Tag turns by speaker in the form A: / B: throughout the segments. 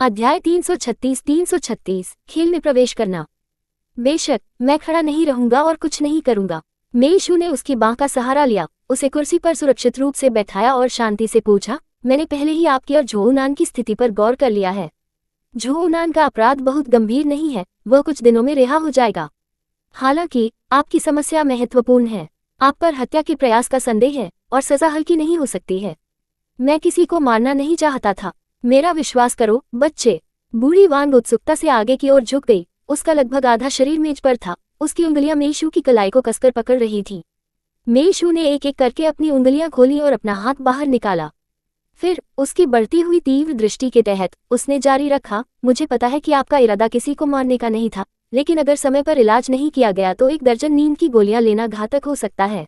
A: अध्याय 336 खेल में प्रवेश करना। बेशक मैं खड़ा नहीं रहूंगा और कुछ नहीं करूंगा। मेइशू ने उसकी बांह का सहारा लिया, उसे कुर्सी पर सुरक्षित रूप से बैठाया और शांति से पूछा, मैंने पहले ही आपकी और झोउनान की स्थिति पर गौर कर लिया है। झोउनान का अपराध बहुत गंभीर नहीं है, वह कुछ दिनों में रिहा हो जाएगा। हालांकि आपकी समस्या महत्वपूर्ण है। आप पर हत्या के प्रयास का संदेह है और सजा हल्की नहीं हो सकती है। मैं किसी को मारना नहीं चाहता था, मेरा विश्वास करो बच्चे। बूढ़ी वांग उत्सुकता से आगे की ओर झुक गई, उसका लगभग आधा शरीर मेज पर था, उसकी उंगलियां मेइशू की कलाई को कसकर पकड़ रही थीं। मेइशू ने एक एक करके अपनी उंगलियां खोली और अपना हाथ बाहर निकाला। फिर उसकी बढ़ती हुई तीव्र दृष्टि के तहत उसने जारी रखा, मुझे पता है कि आपका इरादा किसी को मारने का नहीं था, लेकिन अगर समय पर इलाज नहीं किया गया तो 1 दर्जन नींद की गोलियां लेना घातक हो सकता है।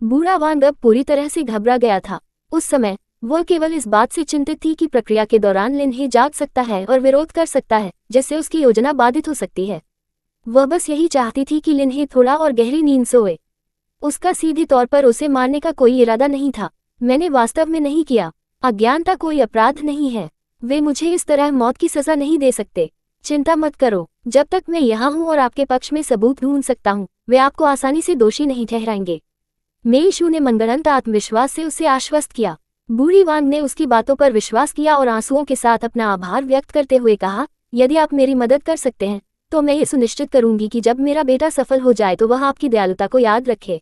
A: बूढ़ा वांग अब पूरी तरह से घबरा गया था। उस समय वह केवल इस बात से चिंतित थी कि प्रक्रिया के दौरान लिन्हे जाग सकता है और विरोध कर सकता है, जिससे उसकी योजना बाधित हो सकती है। वह बस यही चाहती थी कि लिन्हे थोड़ा और गहरी नींद सोए। उसका सीधे तौर पर उसे मारने का कोई इरादा नहीं था। मैंने वास्तव में नहीं किया। अज्ञानता कोई अपराध नहीं है। वे मुझे इस तरह मौत की सजा नहीं दे सकते। चिंता मत करो, जब तक मैं यहाँ हूँ और आपके पक्ष में सबूत ढूंढ सकता हूँ, वे आपको आसानी से दोषी नहीं ठहराएंगे। मेइशू ने मनगढ़ंत आत्मविश्वास से उसे आश्वस्त किया। बूढ़ी वांग ने उसकी बातों पर विश्वास किया और आंसुओं के साथ अपना आभार व्यक्त करते हुए कहा, यदि आप मेरी मदद कर सकते हैं तो मैं ये सुनिश्चित करूंगी कि जब मेरा बेटा सफल हो जाए तो वह आपकी दयालुता को याद रखे।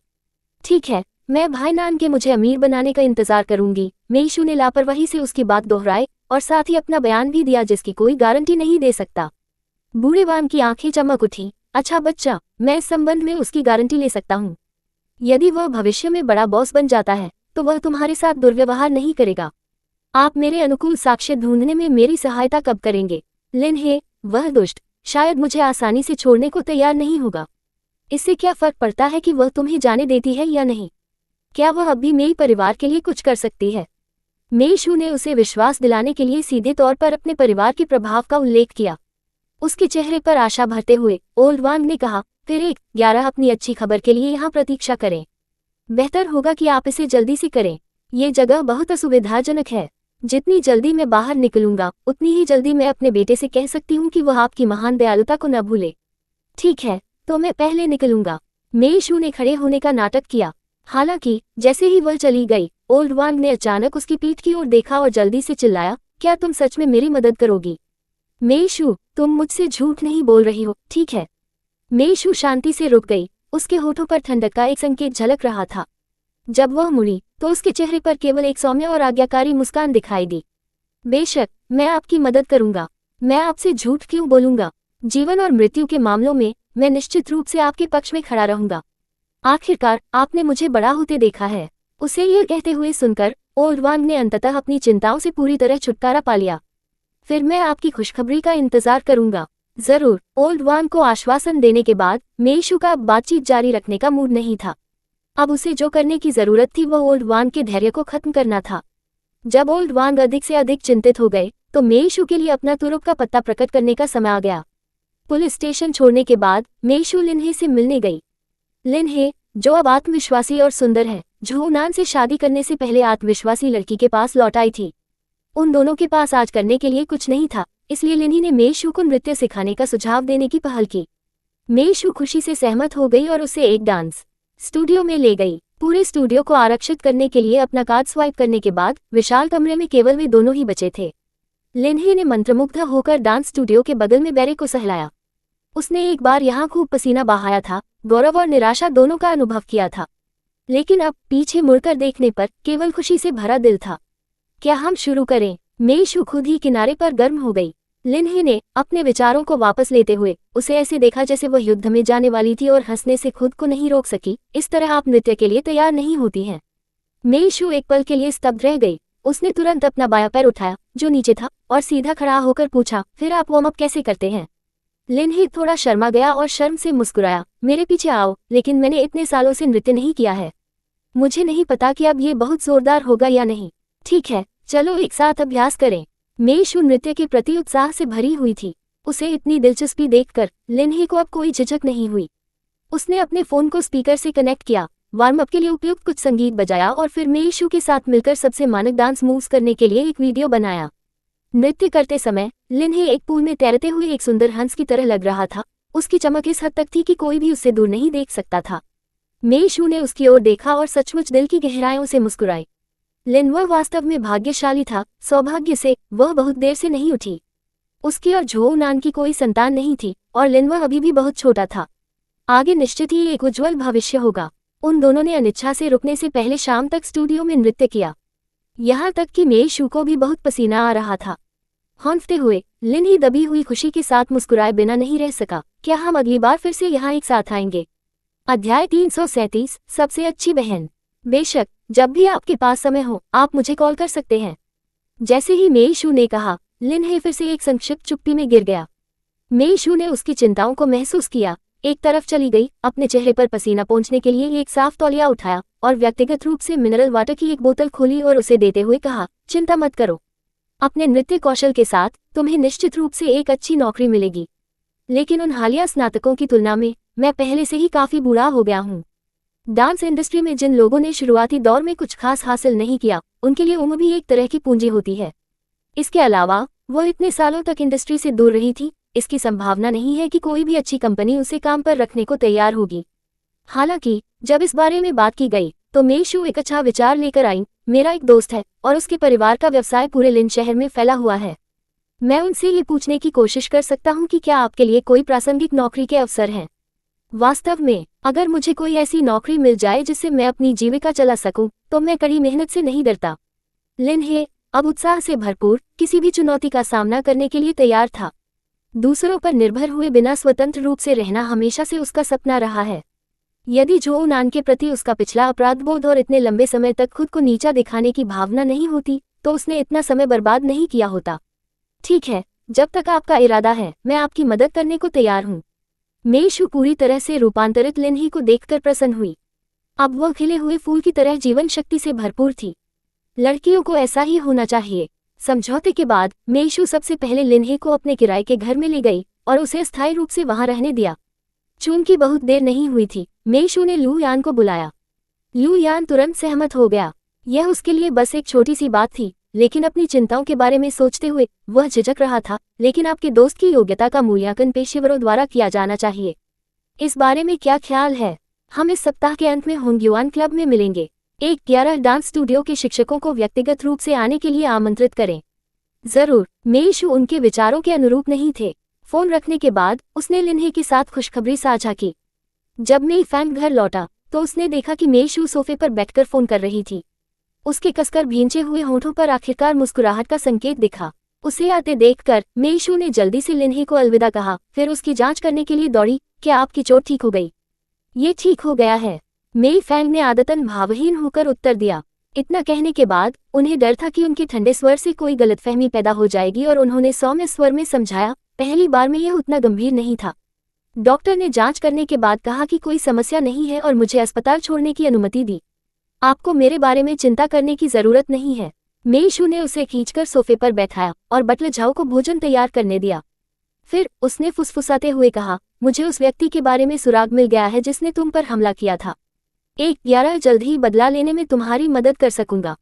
A: ठीक है, मैं भाई नान के मुझे अमीर बनाने का इंतजार करूंगी। मेइशू ने लापरवाही से उसकी बात दोहराई और साथ ही अपना बयान भी दिया जिसकी कोई गारंटी नहीं दे सकता। बूढ़े वांग की आंखें चमक उठी। अच्छा बच्चा, मैं इस संबंध में उसकी गारंटी ले सकता हूँ। यदि वह भविष्य में बड़ा बॉस बन जाता है तो वह तुम्हारे साथ दुर्व्यवहार नहीं करेगा। आप मेरे अनुकूल साक्ष्य ढूंढने में मेरी सहायता कब करेंगे? लिन्हे, वह दुष्ट शायद मुझे आसानी से छोड़ने को तैयार नहीं होगा। इससे क्या फर्क पड़ता है कि वह तुम्हें जाने देती है या नहीं? क्या वह अब भी मेरे परिवार के लिए कुछ कर सकती है? मेइशू ने उसे विश्वास दिलाने के लिए सीधे तौर पर अपने परिवार के प्रभाव का उल्लेख किया। उसके चेहरे पर आशा भरते हुए ओल्ड वांग ने कहा, फिर 11 अपनी अच्छी खबर के लिए यहाँ प्रतीक्षा करें। बेहतर होगा कि आप इसे जल्दी से करें। ये जगह बहुत असुविधाजनक है। जितनी जल्दी मैं बाहर निकलूंगा उतनी ही जल्दी मैं अपने बेटे से कह सकती हूँ कि वह आपकी महान दयालुता को न भूले। ठीक है, तो मैं पहले निकलूंगा। मेइशू ने खड़े होने का नाटक किया। हालांकि जैसे ही वह चली गई, ओल्ड वांग ने अचानक उसकी पीठ की ओर देखा और जल्दी से चिल्लाया, क्या तुम सच में मेरी मदद करोगी? मेइशू, तुम मुझसे झूठ नहीं बोल रही हो, ठीक है? मेइशू शांति से रुक गई। उसके होठों पर ठंडक का एक संकेत झलक रहा था। जब वह मुड़ी तो उसके चेहरे पर केवल एक सौम्य और आज्ञाकारी मुस्कान दिखाई दी। बेशक मैं आपकी मदद करूंगा। मैं आपसे झूठ क्यों बोलूंगा? जीवन और मृत्यु के मामलों में मैं निश्चित रूप से आपके पक्ष में खड़ा रहूंगा। आखिरकार आपने मुझे बड़ा होते देखा है। उसे यह कहते हुए सुनकर ओल्ड वांग ने अंततः अपनी चिंताओं से पूरी तरह छुटकारा पा लिया। फिर मैं आपकी खुशखबरी का इंतजार करूंगा। जरूर। ओल्ड वांग को आश्वासन देने के बाद मेइशू का अब बातचीत जारी रखने का मूड नहीं था। अब उसे जो करने की जरूरत थी वह ओल्ड वांग के धैर्य को खत्म करना था। जब ओल्ड वांग अधिक से अधिक चिंतित हो गए तो मेइशू के लिए अपना तुरुप का पत्ता प्रकट करने का समय आ गया। पुलिस स्टेशन छोड़ने के बाद मेइशू लिन्हे से मिलने गई। लिन्हे, जो अब आत्मविश्वासी और सुंदर है, झोउनान से शादी करने से पहले आत्मविश्वासी लड़की के पास लौट आई थी। उन दोनों के पास आज करने के लिए कुछ नहीं था, इसलिए लिन्हे ने मेइशू को नृत्य सिखाने का सुझाव देने की पहल की। मेइशू खुशी से सहमत हो गई और उसे एक डांस स्टूडियो में ले गई। पूरे स्टूडियो को आरक्षित करने के लिए अपना कार्ड स्वाइप करने के बाद विशाल कमरे में केवल वे दोनों ही बचे थे। लिन्हे ने मंत्रमुग्ध होकर डांस स्टूडियो के बगल में बैरे को सहलाया। उसने एक बार यहाँ खूब पसीना बहाया था, गौरव और निराशा दोनों का अनुभव किया था, लेकिन अब पीछे मुड़कर देखने पर केवल खुशी से भरा दिल था। क्या हम शुरू करें? मेइशू खुद ही किनारे पर गर्म हो गई। लिन्हे ने अपने विचारों को वापस लेते हुए उसे ऐसे देखा जैसे वह युद्ध में जाने वाली थी और हंसने से खुद को नहीं रोक सकी। इस तरह आप नृत्य के लिए तैयार नहीं होती हैं। मेइशू एक पल के लिए स्तब्ध रह गई। उसने तुरंत अपना बायां पैर उठाया जो नीचे था और सीधा खड़ा होकर पूछा, फिर आप वार्म अप कैसे करते हैं? लिन्हे थोड़ा शर्मा गया और शर्म से मुस्कुराया, मेरे पीछे आओ, लेकिन मैंने इतने सालों से नृत्य नहीं किया है। मुझे नहीं पता कि अब ये बहुत जोरदार होगा या नहीं। ठीक है, चलो एक साथ अभ्यास करें। मेइशू नृत्य के प्रति उत्साह से भरी हुई थी। उसे इतनी दिलचस्पी देखकर लिन्हे को अब कोई झिझक नहीं हुई। उसने अपने फोन को स्पीकर से कनेक्ट किया, वार्म अप के लिए उपयुक्त कुछ संगीत बजाया और फिर मेइशू के साथ मिलकर सबसे मानक डांस मूव्स करने के लिए एक वीडियो बनाया। नृत्य करते समय लिनहे एक पूल में तैरते हुए एक सुंदर हंस की तरह लग रहा था। उसकी चमक इस हद तक थी कि कोई भी उससे दूर नहीं देख सकता था। मेई शू ने उसकी ओर देखा और सचमुच दिल की गहराइयों से मुस्कुराई। लिनवह वास्तव में भाग्यशाली था। सौभाग्य से वह बहुत देर से नहीं उठी। उसकी और झोउ नान की कोई संतान नहीं थी और लिनवह अभी भी बहुत छोटा था। आगे निश्चित ही एक उज्ज्वल भविष्य होगा। उन दोनों ने अनिच्छा से रुकने से पहले शाम तक स्टूडियो में नृत्य किया, यहाँ तक कि मेई शू को भी बहुत पसीना आ रहा था। हौंफते हुए लिन ही दबी हुई खुशी के साथ मुस्कुराए बिना नहीं रह सका। क्या हम अगली बार फिर से यहाँ एक साथ आएंगे? अध्याय 337 सबसे अच्छी बहन। बेशक, जब भी आपके पास समय हो आप मुझे कॉल कर सकते हैं। जैसे ही मेई शू ने कहा, लिन हे फिर से एक संक्षिप्त चुप्पी में गिर गया। मेई शू ने उसकी चिंताओं को महसूस किया, एक तरफ चली गई, अपने चेहरे पर पसीना पोंछने के लिए एक साफ तौलिया उठाया और व्यक्तिगत रूप से मिनरल वाटर की एक बोतल खोली और उसे देते हुए कहा, चिंता मत करो, अपने नृत्य कौशल के साथ तुम्हें निश्चित रूप से एक अच्छी नौकरी मिलेगी। लेकिन उन हालिया स्नातकों की तुलना में मैं पहले से ही काफी बूढ़ा हो गया हूँ। डांस इंडस्ट्री में जिन लोगों ने शुरुआती दौर में कुछ खास हासिल नहीं किया, उनके लिए उम्र भी एक तरह की पूंजी होती है। इसके अलावा वह इतने सालों तक इंडस्ट्री से दूर रही थी, इसकी संभावना नहीं है कि कोई भी अच्छी कंपनी उसे काम पर रखने को तैयार होगी। हालांकि जब इस बारे में बात की गई तो मेई शू एक अच्छा विचार लेकर आई। मेरा एक दोस्त है और उसके परिवार का व्यवसाय पूरे लिन शहर में फैला हुआ है। मैं उनसे ये पूछने की कोशिश कर सकता हूँ कि क्या आपके लिए कोई प्रासंगिक नौकरी के अवसर हैं। वास्तव में अगर मुझे कोई ऐसी नौकरी मिल जाए जिससे मैं अपनी जीविका चला सकूं, तो मैं कड़ी मेहनत से नहीं डरता। लिन हे अब उत्साह से भरपूर किसी भी चुनौती का सामना करने के लिए तैयार था। दूसरों पर निर्भर हुए बिना स्वतंत्र रूप से रहना हमेशा से उसका सपना रहा है। यदि झोउ नान के प्रति उसका पिछला अपराधबोध और इतने लंबे समय तक खुद को नीचा दिखाने की भावना नहीं होती, तो उसने इतना समय बर्बाद नहीं किया होता। ठीक है, जब तक आपका इरादा है मैं आपकी मदद करने को तैयार हूँ। मेई शू पूरी तरह से रूपांतरित लिन ही को देखकर प्रसन्न हुई। अब वह खिले हुए फूल की तरह जीवन शक्ति से भरपूर थी। लड़कियों को ऐसा ही होना चाहिए। समझौते के बाद मेई शू सबसे पहले लिन ही को अपने किराए के घर में ले गई और उसे स्थायी रूप से वहां रहने दिया। चूंकि बहुत देर नहीं हुई थी, मेई शू ने लू यान को बुलाया। लू यान तुरंत सहमत हो गया। यह उसके लिए बस एक छोटी सी बात थी, लेकिन अपनी चिंताओं के बारे में सोचते हुए वह झिझक रहा था। लेकिन आपके दोस्त की योग्यता का मूल्यांकन पेशेवरों द्वारा किया जाना चाहिए। इस बारे में क्या ख्याल है? हम इस सप्ताह के अंत में होंग्युआन क्लब में मिलेंगे। 11 डांस स्टूडियो के शिक्षकों को व्यक्तिगत रूप से आने के लिए आमंत्रित करें। जरूर। मेई शू उनके विचारों के अनुरूप नहीं थे। फोन रखने के बाद उसने लिन हे के साथ खुशखबरी साझा की। जब मेई फैंग घर लौटा तो उसने देखा कि मेई शू सोफे पर बैठकर फोन कर रही थी। उसके कसकर भींचे हुए होठों पर आखिरकार मुस्कुराहट का संकेत दिखा। उसे आते देखकर मेई शू ने जल्दी से लिन हे को अलविदा कहा, फिर उसकी जांच करने के लिए दौड़ी। क्या आपकी चोट ठीक हो गई? ये ठीक हो गया है, मेई फैंग ने आदतन भावहीन होकर उत्तर दिया। इतना कहने के बाद उन्हें डर था कि उनके ठंडे स्वर से कोई गलतफहमी पैदा हो जाएगी और उन्होंने सौम्य स्वर में समझाया, पहली बार में यह उतना गंभीर नहीं था। डॉक्टर ने जांच करने के बाद कहा कि कोई समस्या नहीं है और मुझे अस्पताल छोड़ने की अनुमति दी। आपको मेरे बारे में चिंता करने की जरूरत नहीं है। मेई शू ने उसे खींचकर सोफे पर बैठाया और बटलर झाओ को भोजन तैयार करने दिया। फिर उसने फुसफुसाते हुए कहा, मुझे उस व्यक्ति के बारे में सुराग मिल गया है जिसने तुम पर हमला किया था। 11 जल्द ही बदला लेने में तुम्हारी मदद कर सकूंगा।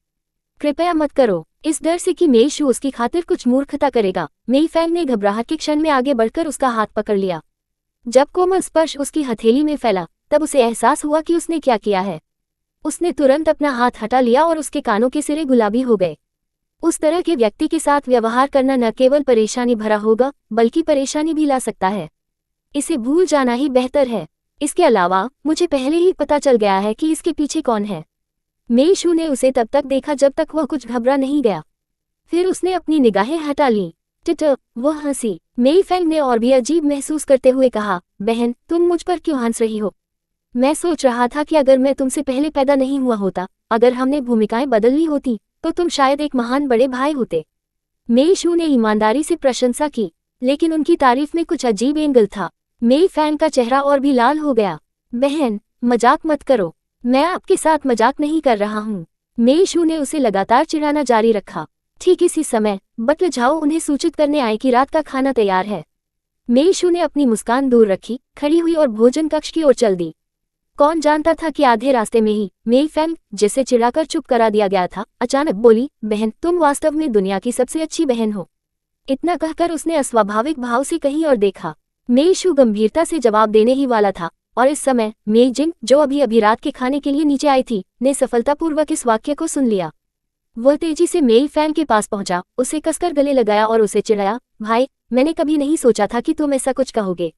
A: कृपया मत करो। इस डर से कि मेई शू उसकी खातिर कुछ मूर्खता करेगा, मेई फैंग ने घबराहट के क्षण में आगे बढ़कर उसका हाथ पकड़ लिया। जब कोमल स्पर्श उसकी हथेली में फैला तब उसे एहसास हुआ कि उसने क्या किया है। उसने तुरंत अपना हाथ हटा लिया और उसके कानों के सिरे गुलाबी हो गए। उस तरह के व्यक्ति के साथ व्यवहार करना न केवल परेशानी भरा होगा बल्कि परेशानी भी ला सकता है। इसे भूल जाना ही बेहतर है। इसके अलावा मुझे पहले ही पता चल गया है कि इसके पीछे कौन है। मेई शू ने उसे तब तक देखा जब तक वह कुछ घबरा नहीं गया। फिर उसने अपनी निगाहें हटा लीं। टिटर, वह हंसी। मेई फैंग ने और भी अजीब महसूस करते हुए कहा, बहन तुम मुझ पर क्यों हंस रही हो? मैं सोच रहा था कि अगर मैं तुमसे पहले पैदा नहीं हुआ होता, अगर हमने भूमिकाएं बदल ली होती, तो तुम शायद एक महान बड़े भाई होते। मेई शू ने ईमानदारी से प्रशंसा की, लेकिन उनकी तारीफ में कुछ अजीब एंगल था। मेई फैंग का चेहरा और भी लाल हो गया। बहन, मजाक मत करो, मैं आपके साथ मजाक नहीं कर रहा हूँ। मेई शू ने उसे लगातार चिढ़ाना जारी रखा। ठीक इसी समय बटलर झाओ उन्हें सूचित करने आए कि रात का खाना तैयार है। मेई शू ने अपनी मुस्कान दूर रखी, खड़ी हुई और भोजन कक्ष की ओर चल दी। कौन जानता था कि आधे रास्ते में ही मेई फैंग, जिसे चिढ़ाकर चुप करा दिया गया था, अचानक बोली, बहन तुम वास्तव में दुनिया की सबसे अच्छी बहन हो। इतना कहकर उसने अस्वाभाविक भाव से कहीं और देखा। मेई शू गंभीरता से जवाब देने ही वाला था और इस समय मेई जिंग, जो अभी रात के खाने के लिए नीचे आई थी, ने सफलतापूर्वक इस वाक्य को सुन लिया। वह तेजी से मेई फैंग के पास पहुंचा, उसे कसकर गले लगाया और उसे चिढ़ाया, भाई, मैंने कभी नहीं सोचा था कि तुम ऐसा कुछ कहोगे।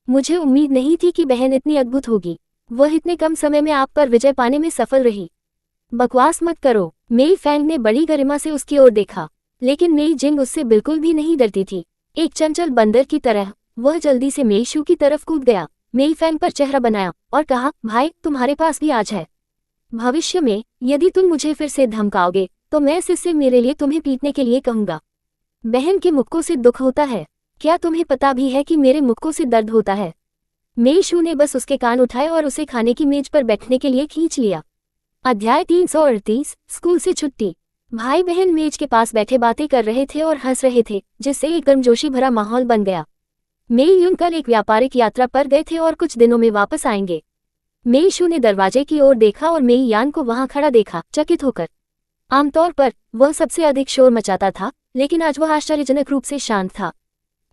A: मुझे उम्मीद नहीं थी कि बहन इतनी अद्भुत होगी। वह इतने कम समय में आप पर विजय पाने में सफल रही। बकवास मत करो। मेई फैंग ने बड़ी गरिमा से उसकी ओर देखा, लेकिन मेई जिंग उससे बिल्कुल भी नहीं डरती थी। एक चंचल बंदर की तरह वह जल्दी से मेई शू की तरफ कूद गया, मेई फैंग पर चेहरा बनाया और कहा, भाई, तुम्हारे पास भी आज है। भविष्य में यदि तुम मुझे फिर से धमकाओगे तो मैं इससे मेरे लिए तुम्हें पीटने के लिए कहूंगा। बहन के मुक्कों से दुख होता है, क्या तुम्हें पता भी है कि मेरे मुक्कों से दर्द होता है। मेई शू ने बस उसके कान उठाए और उसे खाने की मेज पर बैठने के लिए खींच लिया। अध्याय 338, स्कूल से छुट्टी। भाई बहन मेज के पास बैठे बातें कर रहे थे और हंस रहे थे, जिससे एक गर्मजोशी भरा माहौल बन गया। मेई यून कल एक व्यापारिक यात्रा पर गए थे और कुछ दिनों में वापस आएंगे। मेई शू ने दरवाजे की ओर देखा और मेई यान को वहां खड़ा देखा, चकित होकर। आमतौर पर वह सबसे अधिक शोर मचाता था, लेकिन आज वह आश्चर्यजनक रूप से शांत था।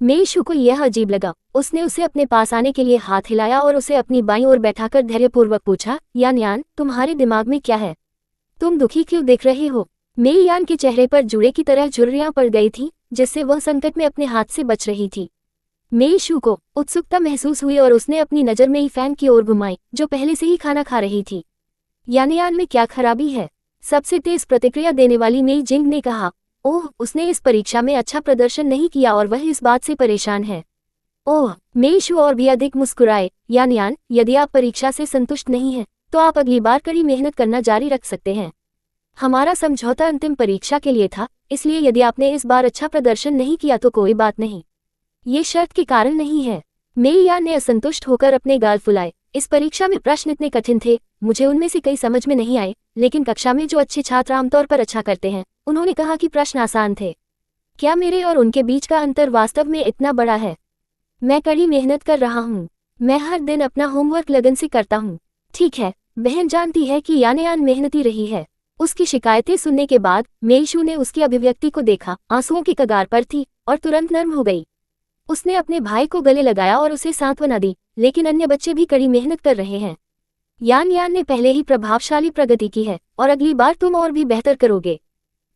A: मेई शू को यह अजीब लगा। उसने उसे अपने पास आने के लिए हाथ हिलाया और उसे अपनी बाईं ओर बैठाकर धैर्यपूर्वक पूछा, यान, तुम्हारे दिमाग में क्या है? तुम दुखी क्यों दिख रहे हो? मेई यान के चेहरे पर जुड़े की तरह झुर्रियां पड़ गई थी, जिससे वह संकट में अपने हाथ से बच रही थी। मेई शू को उत्सुकता महसूस हुई और उसने अपनी नज़र मेई फैंग की ओर घुमाई, जो पहले से ही खाना खा रही थी। यान में क्या खराबी है? सबसे तेज प्रतिक्रिया देने वाली मेई जिंग ने कहा। ओह, उसने इस परीक्षा में अच्छा प्रदर्शन नहीं किया और वह इस बात से परेशान है। ओह, मेई शू और भी अधिक मुस्कुराए। यान, यदि आप परीक्षा से संतुष्ट नहीं हैं, तो आप अगली बार कड़ी मेहनत करना जारी रख सकते हैं। हमारा समझौता अंतिम परीक्षा के लिए था, इसलिए यदि आपने इस बार अच्छा प्रदर्शन नहीं किया तो कोई बात नहीं। ये शर्त के कारण नहीं है। मेई यान ने असंतुष्ट होकर अपने गाल फुलाए। इस परीक्षा में प्रश्न इतने कठिन थे, मुझे उनमें से कई समझ में नहीं आए, लेकिन कक्षा में जो अच्छे छात्र आमतौर पर अच्छा करते हैं, उन्होंने कहा कि प्रश्न आसान थे। क्या मेरे और उनके बीच का अंतर वास्तव में इतना बड़ा है? मैं कड़ी मेहनत कर रहा हूँ। मैं हर दिन अपना होमवर्क लगन से करता हूँ। ठीक है, बहन जानती है कि यान मेहनती रही है। उसकी शिकायतें सुनने के बाद मेई शू ने उसकी अभिव्यक्ति को देखा, आंसुओं की कगार पर थी और तुरंत नर्म हो गई। उसने अपने भाई को गले लगाया और उसे सांत्वना दी, लेकिन अन्य बच्चे भी कड़ी मेहनत कर रहे हैं। यान ने पहले ही प्रभावशाली प्रगति की है और अगली बार तुम और भी बेहतर करोगे।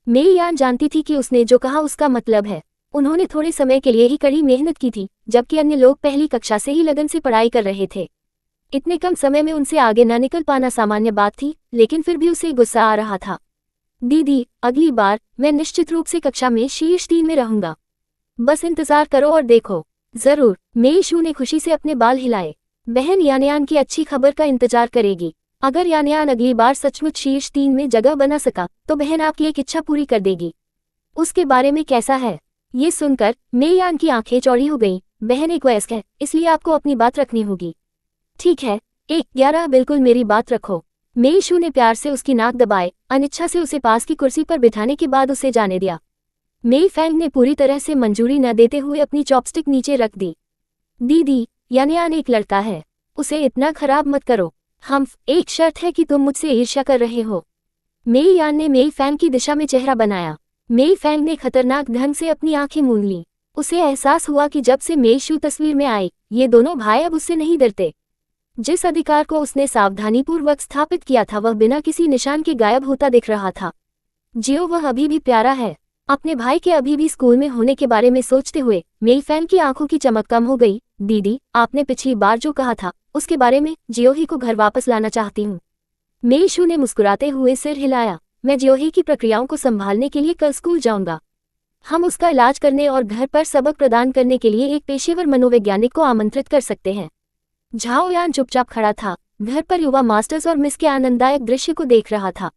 A: मेई यान जानती थी कि उसने जो कहा उसका मतलब है। उन्होंने थोड़े समय के लिए ही कड़ी मेहनत की थी, जबकि अन्य लोग पहली कक्षा से ही लगन से पढ़ाई कर रहे थे। इतने कम समय में उनसे आगे न निकल पाना सामान्य बात थी, लेकिन फिर भी उसे गुस्सा आ रहा था। दीदी, अगली बार मैं निश्चित रूप से कक्षा में शीर्ष 3 में रहूंगा। बस इंतजार करो और देखो। जरूर। मेई शू ने खुशी से अपने बाल हिलाए। बहन यान की अच्छी खबर का इंतजार करेगी। अगर यान अगली बार सचमुच शीर्ष 3 में जगह बना सका तो बहन आपकी एक इच्छा पूरी कर देगी। उसके बारे में कैसा है? ये सुनकर मेई यान की आंखें चौड़ी हो गईं। बहन एक वयस्क है, इसलिए आपको अपनी बात रखनी होगी। ठीक है, 1-11, बिल्कुल मेरी बात रखो। मेई शू ने प्यार से उसकी नाक दबाए, अनिच्छा से उसे पास की कुर्सी पर बिठाने के बाद उसे जाने दिया। मेई फैंग ने पूरी तरह से मंजूरी न देते हुए अपनी चॉपस्टिक नीचे रख दी। दीदी, यान एक लड़का है, उसे इतना खराब मत करो। एक शर्त है कि तुम मुझसे ईर्ष्या कर रहे हो। मेई यान ने मेई फैंग की दिशा में चेहरा बनाया। मेई फैंग ने खतरनाक ढंग से अपनी आंखें मूंद लीं। उसे एहसास हुआ कि जब से मेई शू तस्वीर में आई, ये दोनों भाई अब उससे नहीं डरते। जिस अधिकार को उसने सावधानीपूर्वक स्थापित किया था वह बिना किसी निशान के गायब होता दिख रहा था। जियो, वह अभी भी प्यारा है। अपने भाई के अभी भी स्कूल में होने के बारे में सोचते हुए मेई फैंग की आंखों की चमक कम हो गई। दीदी, आपने पिछली बार जो कहा था उसके बारे में, जियोही को घर वापस लाना चाहती हूँ। मेई शू ने मुस्कुराते हुए सिर हिलाया। मैं जियोही की प्रक्रियाओं को संभालने के लिए कल स्कूल जाऊंगा। हम उसका इलाज करने और घर पर सबक प्रदान करने के लिए एक पेशेवर मनोवैज्ञानिक को आमंत्रित कर सकते हैं। झाओ यान चुपचाप खड़ा था, घर पर युवा मास्टर्स और मिस के आनंददायक दृश्य को देख रहा था।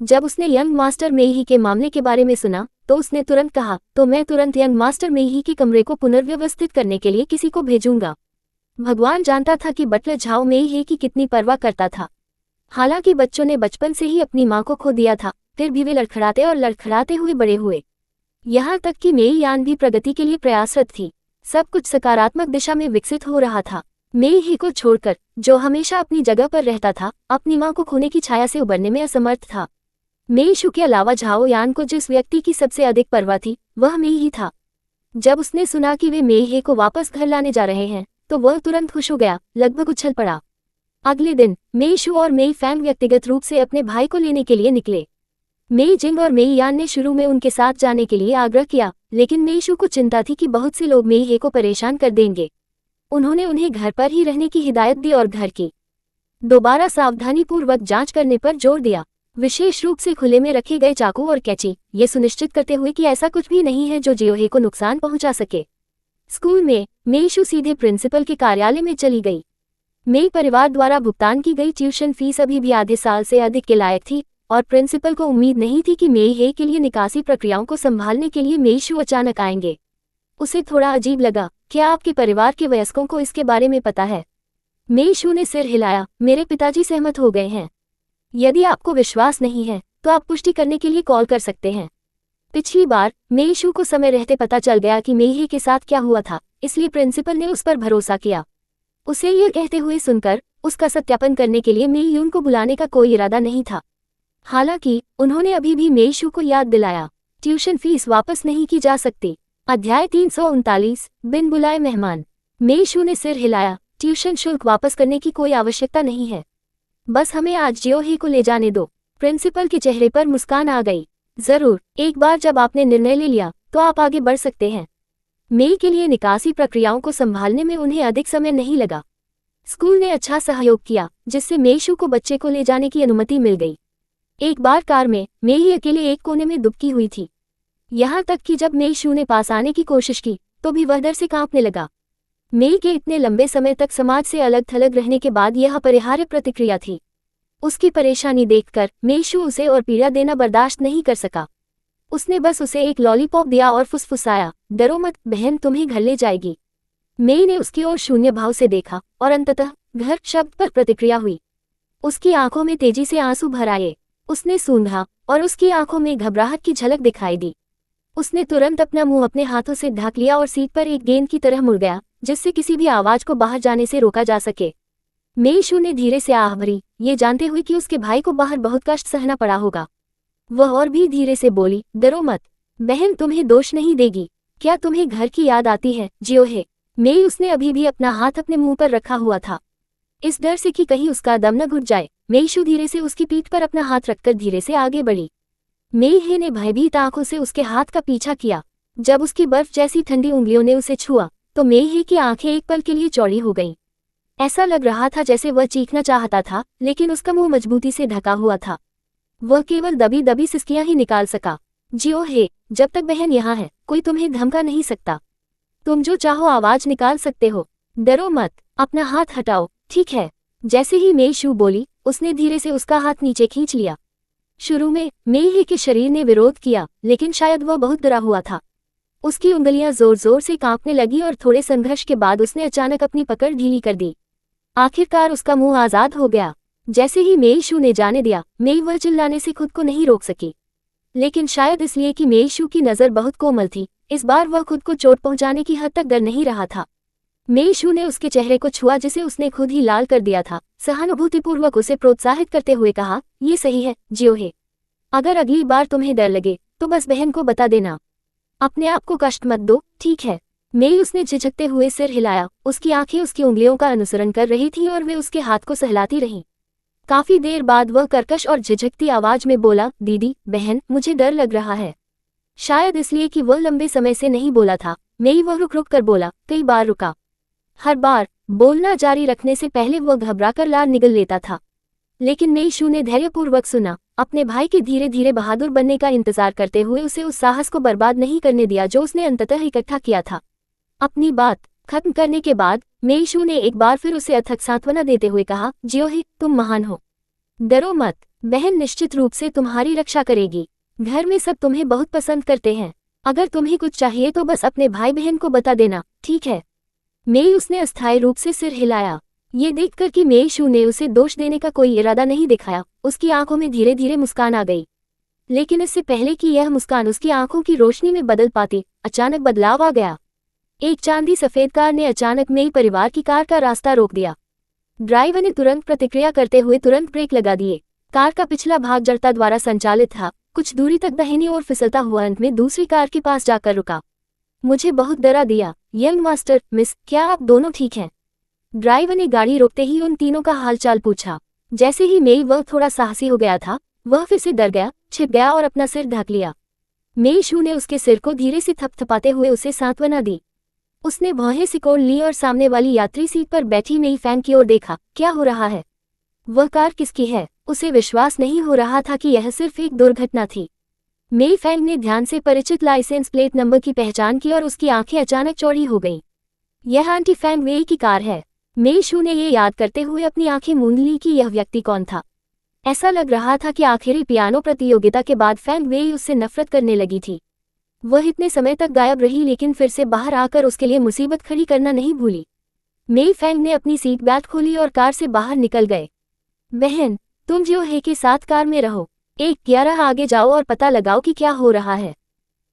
A: जब उसने यंग मास्टर मेईही के मामले के बारे में सुना तो उसने तुरंत कहा, तो मैं तुरंत यंग मास्टर मेईही के कमरे को पुनर्व्यवस्थित करने के लिए किसी को भेजूंगा। भगवान जानता था कि बटलर झाओ मेईही की कितनी परवाह करता था। हालांकि बच्चों ने बचपन से ही अपनी मां को खो दिया था, फिर भी वे लड़खड़ाते और लड़खड़ाते हुए बड़े हुए। यहाँ तक कि मेई यान भी प्रगति के लिए प्रयासरत थी। सब कुछ सकारात्मक दिशा में विकसित हो रहा था। मेईही को छोड़कर, जो हमेशा अपनी जगह पर रहता था, अपनी मां को खोने की छाया से उबरने में असमर्थ था। मेई शू के अलावा झाओ यान को जिस व्यक्ति की सबसे अधिक परवाह थी वह मेईही था। जब उसने सुना कि वे मेई को वापस घर लाने जा रहे हैं तो वह तुरंत खुश हो गया, लगभग उछल पड़ा। अगले दिन मेई शू और मेई फैंग व्यक्तिगत रूप से अपने भाई को लेने के लिए निकले। मेई जिंग और मेई यान ने शुरू में उनके साथ जाने के लिए आग्रह किया, लेकिन मेई शू को चिंता थी कि बहुत से लोग मेई को परेशान कर देंगे। उन्होंने उन्हें घर पर ही रहने की हिदायत दी और घर की दोबारा सावधानीपूर्वक जांच करने पर जोर दिया, विशेष रूप से खुले में रखे गए चाकू और कैंची, ये सुनिश्चित करते हुए कि ऐसा कुछ भी नहीं है जो जियोहे को नुकसान पहुंचा सके। स्कूल में मेई शू सीधे प्रिंसिपल के कार्यालय में चली गई। मेई परिवार द्वारा भुगतान की गई ट्यूशन फीस अभी भी आधे साल से अधिक के लायक थी और प्रिंसिपल को उम्मीद नहीं थी कि मेई के लिए निकासी प्रक्रियाओं को संभालने के लिए मेई शू अचानक आएंगे। उसे थोड़ा अजीब लगा, क्या आपके परिवार के वयस्कों को इसके बारे में पता है? मेई शू ने सिर हिलाया, मेरे पिताजी सहमत हो गए हैं। यदि आपको विश्वास नहीं है तो आप पुष्टि करने के लिए कॉल कर सकते हैं। पिछली बार मेई शू को समय रहते पता चल गया कि मेई के साथ क्या हुआ था, इसलिए प्रिंसिपल ने उस पर भरोसा किया। उसे यह कहते हुए सुनकर उसका सत्यापन करने के लिए मेई यून को बुलाने का कोई इरादा नहीं था। हालांकि उन्होंने अभी भी मेई शू को याद दिलाया, ट्यूशन फीस वापस नहीं की जा सकती। अध्याय 339 बिन बुलाए मेहमान। मेई शू ने सिर हिलाया, ट्यूशन शुल्क वापस करने की कोई आवश्यकता नहीं है, बस हमें आज जियोहे को ले जाने दो। प्रिंसिपल के चेहरे पर मुस्कान आ गई, जरूर, एक बार जब आपने निर्णय ले लिया तो आप आगे बढ़ सकते हैं। मेई के लिए निकासी प्रक्रियाओं को संभालने में उन्हें अधिक समय नहीं लगा। स्कूल ने अच्छा सहयोग किया जिससे मेई शू को बच्चे को ले जाने की अनुमति मिल गई। एक बार कार में मेई अकेले एक कोने में दुबकी हुई थी, यहाँ तक कि जब मेई शू ने पास आने की कोशिश की तो भी वह डर से कांपने लगा। मेई के इतने लंबे समय तक समाज से अलग थलग रहने के बाद यह अपरिहार्य प्रतिक्रिया थी। उसकी परेशानी देखकर मेई शू उसे और पीड़ा देना बर्दाश्त नहीं कर सका। उसने बस उसे एक लॉलीपॉप दिया और फुसफुसाया, डरो मत, बहन तुम्हें घर ले जाएगी। मेई ने उसकी ओर शून्य भाव से देखा और अंततः घर शब्द पर प्रतिक्रिया हुई। उसकी आंखों में तेजी से आंसू भर आए। उसने सूंघा और उसकी आंखों में घबराहट की झलक दिखाई दी। उसने तुरंत अपना मुंह अपने हाथों से ढक लिया और सीट पर एक गेंद की तरह मुड़ गया, जिससे किसी भी आवाज को बाहर जाने से रोका जा सके। मेई शू ने धीरे से आह भरी, ये जानते हुए कि उसके भाई को बाहर बहुत कष्ट सहना पड़ा होगा। वह और भी धीरे से बोली, डरो मत, बहन तुम्हें दोष नहीं देगी। क्या तुम्हें घर की याद आती है, जियोहे? मेई उसने अभी भी अपना हाथ अपने मुंह पर रखा हुआ था, इस डर से कि कहीं उसका दम न घुट जाए। मेई शू धीरे से उसकी पीठ पर अपना हाथ रखकर धीरे से आगे बढ़ी। मेई ने भयभीत आंखों से उसके हाथ का पीछा किया। जब उसकी बर्फ जैसी ठंडी उंगलियों ने उसे छुआ तो मेई की आंखें एक पल के लिए चौड़ी हो गईं। ऐसा लग रहा था जैसे वह चीखना चाहता था, लेकिन उसका मुंह मजबूती से ढका हुआ था। वह केवल दबी दबी सिसकियां ही निकाल सका। जियोहे, जब तक बहन यहाँ है कोई तुम्हें धमका नहीं सकता। तुम जो चाहो आवाज निकाल सकते हो, डरो मत, अपना हाथ हटाओ, ठीक है? जैसे ही मेई शू बोली उसने धीरे से उसका हाथ नीचे खींच लिया। शुरू में मेई के शरीर ने विरोध किया, लेकिन शायद वह बहुत डरा हुआ था। उसकी उंगलियां जोर जोर से कांपने लगी और थोड़े संघर्ष के बाद उसने अचानक अपनी पकड़ ढीली कर दी। आखिरकार उसका मुंह आजाद हो गया। जैसे ही मेई शू ने जाने दिया, मेई वह चिल्लाने से खुद को नहीं रोक सकी। लेकिन शायद इसलिए कि मेई शू की नज़र बहुत कोमल थी, इस बार वह खुद को चोट पहुंचाने की हद तक डर नहीं रहा था। मेई शू ने उसके चेहरे को छुआ जिसे उसने खुद ही लाल कर दिया था। सहानुभूतिपूर्वक उसे प्रोत्साहित करते हुए कहा, ये सही है जियोहे, अगर अगली बार तुम्हें डर लगे तो बस बहन को बता देना। अपने आप को कष्ट मत दो, ठीक है? मेई उसने झिझकते हुए सिर हिलाया। उसकी आंखें उसकी उंगलियों का अनुसरण कर रही थीं और वे उसके हाथ को सहलाती रहीं। काफी देर बाद वह कर्कश और झिझकती आवाज में बोला, दीदी, बहन, मुझे डर लग रहा है। शायद इसलिए कि वह लंबे समय से नहीं बोला था, मेई वह रुक रुक कर बोला, कई बार रुका। हर बार बोलना जारी रखने से पहले वह घबराकर लार निगल लेता था। लेकिन मेई शू ने धैर्यपूर्वक सुना, अपने भाई के धीरे धीरे बहादुर बनने का इंतजार करते हुए उसे उस साहस को बर्बाद नहीं करने दिया जो उसने अंततः इकट्ठा किया था। अपनी बात खत्म करने के बाद मेई शू ने एक बार फिर उसे अथक सांत्वना देते हुए कहा, जियोहे, तुम महान हो, डरो मत, बहन निश्चित रूप से तुम्हारी रक्षा करेगी। घर में सब तुम्हें बहुत पसंद करते हैं। अगर तुम्हें कुछ चाहिए तो बस अपने भाई बहन को बता देना, ठीक है? मेई उसने अस्थायी रूप से सिर हिलाया। ये देखकर कि मेई शू ने उसे दोष देने का कोई इरादा नहीं दिखाया, उसकी आंखों में धीरे धीरे मुस्कान आ गई। लेकिन इससे पहले कि यह मुस्कान उसकी आंखों की रोशनी में बदल पाती, अचानक बदलाव आ गया। एक चांदी सफेद कार ने अचानक मेई परिवार की कार का रास्ता रोक दिया। ड्राइवर ने तुरंत प्रतिक्रिया करते हुए तुरंत ब्रेक लगा दिए। कार का पिछला भाग जड़ता द्वारा संचालित था। कुछ दूरी तक दाहिनी ओर फिसलता हुआ अंत में दूसरी कार के पास जाकर रुका। मुझे बहुत डरा दिया। यंग मास्टर, मिस, क्या आप दोनों ठीक हैं? ड्राइवर ने गाड़ी रोकते ही उन तीनों का हालचाल पूछा। जैसे ही मेई वह थोड़ा साहसी हो गया था, वह फिर से डर गया, छिप गया और अपना सिर ढक लिया। मेई शू ने उसके सिर को धीरे से थपथपाते हुए उसे सांत्वना दी। उसने भौहें सिकोड़ ली और सामने वाली यात्री सीट पर बैठी मेई फैंग की ओर देखा। क्या हो रहा है? वह कार किसकी है? उसे विश्वास नहीं हो रहा था कि यह सिर्फ एक दुर्घटना थी। मेई फैंग ने ध्यान से परिचित लाइसेंस प्लेट नंबर की पहचान की और उसकी आंखें अचानक चौड़ी हो गईं। यह आंटी फैंग वेई की कार है। मेई शू ने ये याद करते हुए अपनी आंखें मूंद ली कि यह व्यक्ति कौन था। ऐसा लग रहा था कि आखिरी पियानो प्रतियोगिता के बाद फैंग वेई उससे नफरत करने लगी थी। वह इतने समय तक गायब रही लेकिन फिर से बाहर आकर उसके लिए मुसीबत खड़ी करना नहीं भूली। मेई फैंग ने अपनी सीट बेल्ट खोली और कार से बाहर निकल गए। बहन, तुम जियो हे के साथ कार में रहो। 1-11 आगे जाओ और पता लगाओ कि क्या हो रहा है।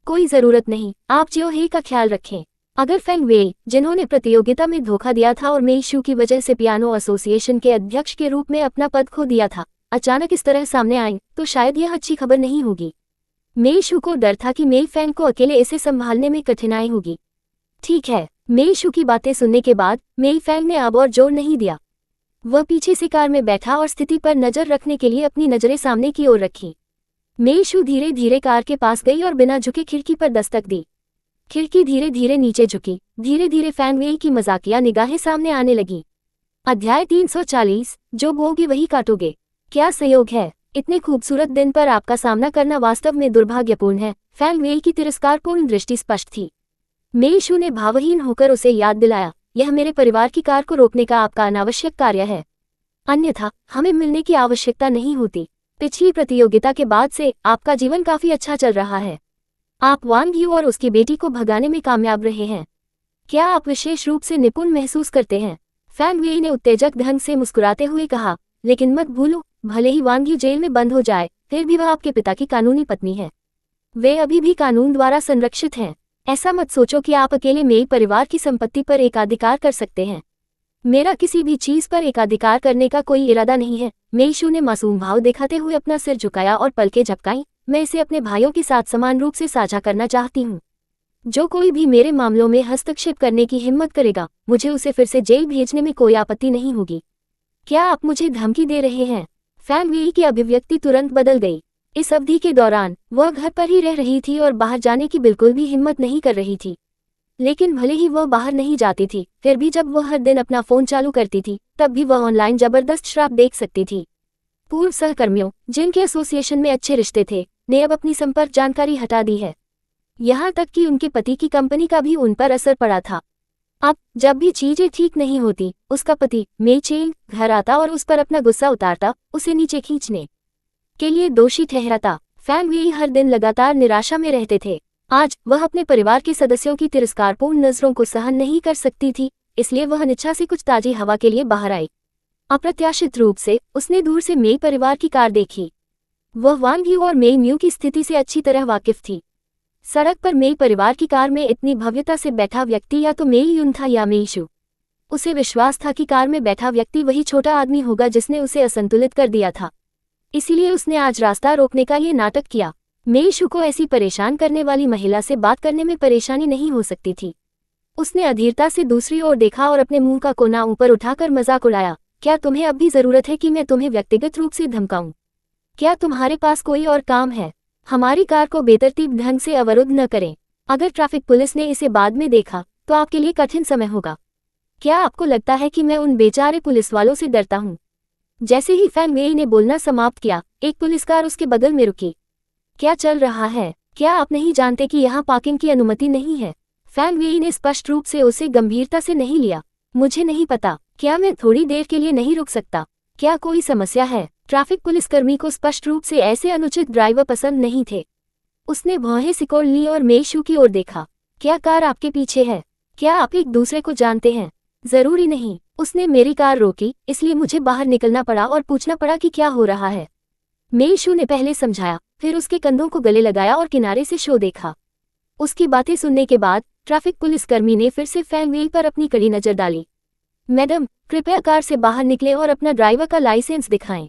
A: कोई जरूरत नहीं, आप जियो हे का ख्याल रखें। अगर फैंग वेई, जिन्होंने प्रतियोगिता में धोखा दिया था और मेई शू की वजह से पियानो एसोसिएशन के अध्यक्ष के रूप में अपना पद खो दिया था, अचानक इस तरह सामने आए तो शायद यह अच्छी खबर नहीं होगी। मेई शू को डर था कि मेई फैंग को अकेले इसे संभालने में कठिनाई होगी। ठीक है, मेई शू की बातें सुनने के बाद मेई फैंग ने अब और जोर नहीं दिया। वह पीछे से कार में बैठा और स्थिति पर नजर रखने के लिए अपनी नजरें सामने की ओर रखी। मेई शू धीरे धीरे कार के पास गई और बिना झुके खिड़की पर दस्तक दी। खिड़की धीरे धीरे नीचे झुकी। धीरे धीरे फैंग वेई की मजाकिया निगाहें सामने आने लगी। अध्याय 340, जो बोओगे वही काटोगे। क्या संयोग है, इतने खूबसूरत दिन पर आपका सामना करना वास्तव में दुर्भाग्यपूर्ण है। फैंग वेई की तिरस्कारपूर्ण दृष्टि स्पष्ट थी। मेई शू ने भावहीन होकर उसे याद दिलाया, यह मेरे परिवार की कार को रोकने का आपका अनावश्यक कार्य है। अन्यथा हमें मिलने की आवश्यकता नहीं होती। पिछली प्रतियोगिता के बाद से आपका जीवन काफी अच्छा चल रहा है। आप वांग यू और उसकी बेटी को भगाने में कामयाब रहे हैं। क्या आप विशेष रूप से निपुण महसूस करते हैं? फैंग वेई ने उत्तेजक ढंग से मुस्कुराते हुए कहा, लेकिन मत भूलो, भले ही वांग यू जेल में बंद हो जाए, फिर भी वह आपके पिता की कानूनी पत्नी है। वे अभी भी कानून द्वारा संरक्षित हैं। ऐसा मत सोचो कि आप अकेले मेई परिवार की संपत्ति पर एकाधिकार कर सकते हैं। मेरा किसी भी चीज पर एकाधिकार करने का कोई इरादा नहीं है। मेई शू ने मासूम भाव दिखाते हुए अपना सिर झुकाया और पलकें झपकाईं। मैं इसे अपने भाइयों के साथ समान रूप से साझा करना चाहती हूँ। जो कोई भी मेरे मामलों में हस्तक्षेप करने की हिम्मत करेगा, मुझे उसे फिर से जेल भेजने में कोई आपत्ति नहीं होगी। क्या आप मुझे धमकी दे रहे हैं? फैंग वेई की अभिव्यक्ति तुरंत बदल गई। इस अवधि के दौरान वह घर पर ही रह रही थी और बाहर जाने की बिल्कुल भी हिम्मत नहीं कर रही थी। लेकिन भले ही वह बाहर नहीं जाती थी, फिर भी जब वह हर दिन अपना फोन चालू करती थी, तब भी वह ऑनलाइन जबरदस्त श्राप देख सकती थी। पूर्व सहकर्मियों, जिनके एसोसिएशन में अच्छे रिश्ते थे, ने अब अपनी संपर्क जानकारी हटा दी है। यहाँ तक कि उनके पति की कंपनी का भी उन पर असर पड़ा था। अब जब भी चीजें ठीक नहीं होती, उसका पति मेई चेंग घर आता और उस पर अपना गुस्सा उतारता, उसे नीचे खींचने के लिए दोषी ठहराता। फैंग वेई हर दिन लगातार निराशा में रहते थे। आज वह अपने परिवार के सदस्यों की तिरस्कारपूर्ण नजरों को सहन नहीं कर सकती थी, इसलिए वह अनिच्छा से कुछ ताजी हवा के लिए बाहर आई। अप्रत्याशित रूप से उसने दूर से मेई परिवार की कार देखी। वह वांग यू और मेई म्यू की स्थिति से अच्छी तरह वाकिफ थी। सड़क पर मेई परिवार की कार में इतनी भव्यता से बैठा व्यक्ति या तो मेई यून था या मेई शू। उसे विश्वास था कि कार में बैठा व्यक्ति वही छोटा आदमी होगा जिसने उसे असंतुलित कर दिया था। इसीलिए उसने आज रास्ता रोकने का ये नाटक किया। मेई शू को ऐसी परेशान करने वाली महिला से बात करने में परेशानी नहीं हो सकती थी। उसने अधीरता से दूसरी ओर देखा और अपने मुंह का कोना ऊपर उठाकर मजाक उड़ाया। क्या तुम्हें अब भी जरूरत है कि मैं तुम्हें व्यक्तिगत रूप से धमकाऊं? क्या तुम्हारे पास कोई और काम है? हमारी कार को बेतरतीब ढंग से अवरुद्ध न करें। अगर ट्रैफिक पुलिस ने इसे बाद में देखा तो आपके लिए कठिन समय होगा। क्या आपको लगता है कि मैं उन बेचारे पुलिस वालों से डरता हूँ? जैसे ही फैंग वेई ने बोलना समाप्त किया, एक पुलिस कार उसके बगल में रुकी। क्या चल रहा है? क्या आप नहीं जानते कि यहाँ पार्किंग की अनुमति नहीं है? फैंग वेई ने स्पष्ट रूप से उसे गंभीरता से नहीं लिया। मुझे नहीं पता, क्या मैं थोड़ी देर के लिए नहीं रुक सकता? क्या कोई समस्या है? ट्रैफिक पुलिसकर्मी को स्पष्ट रूप से ऐसे अनुचित ड्राइवर पसंद नहीं थे। उसने भौहें सिकोड़ ली और मेई शू की ओर देखा। क्या कार आपके पीछे है? क्या आप एक दूसरे को जानते हैं? जरूरी नहीं। उसने मेरी कार रोकी, इसलिए मुझे बाहर निकलना पड़ा और पूछना पड़ा कि क्या हो रहा है। मेई शू ने पहले समझाया, फिर उसके कंधों को गले लगाया और किनारे से शो देखा। उसकी बातें सुनने के बाद ट्रैफिक पुलिसकर्मी ने फिर से फैंग वेई पर अपनी कड़ी नजर डाली। मैडम, कृपया कार से बाहर निकले और अपना ड्राइवर का लाइसेंस दिखाएं।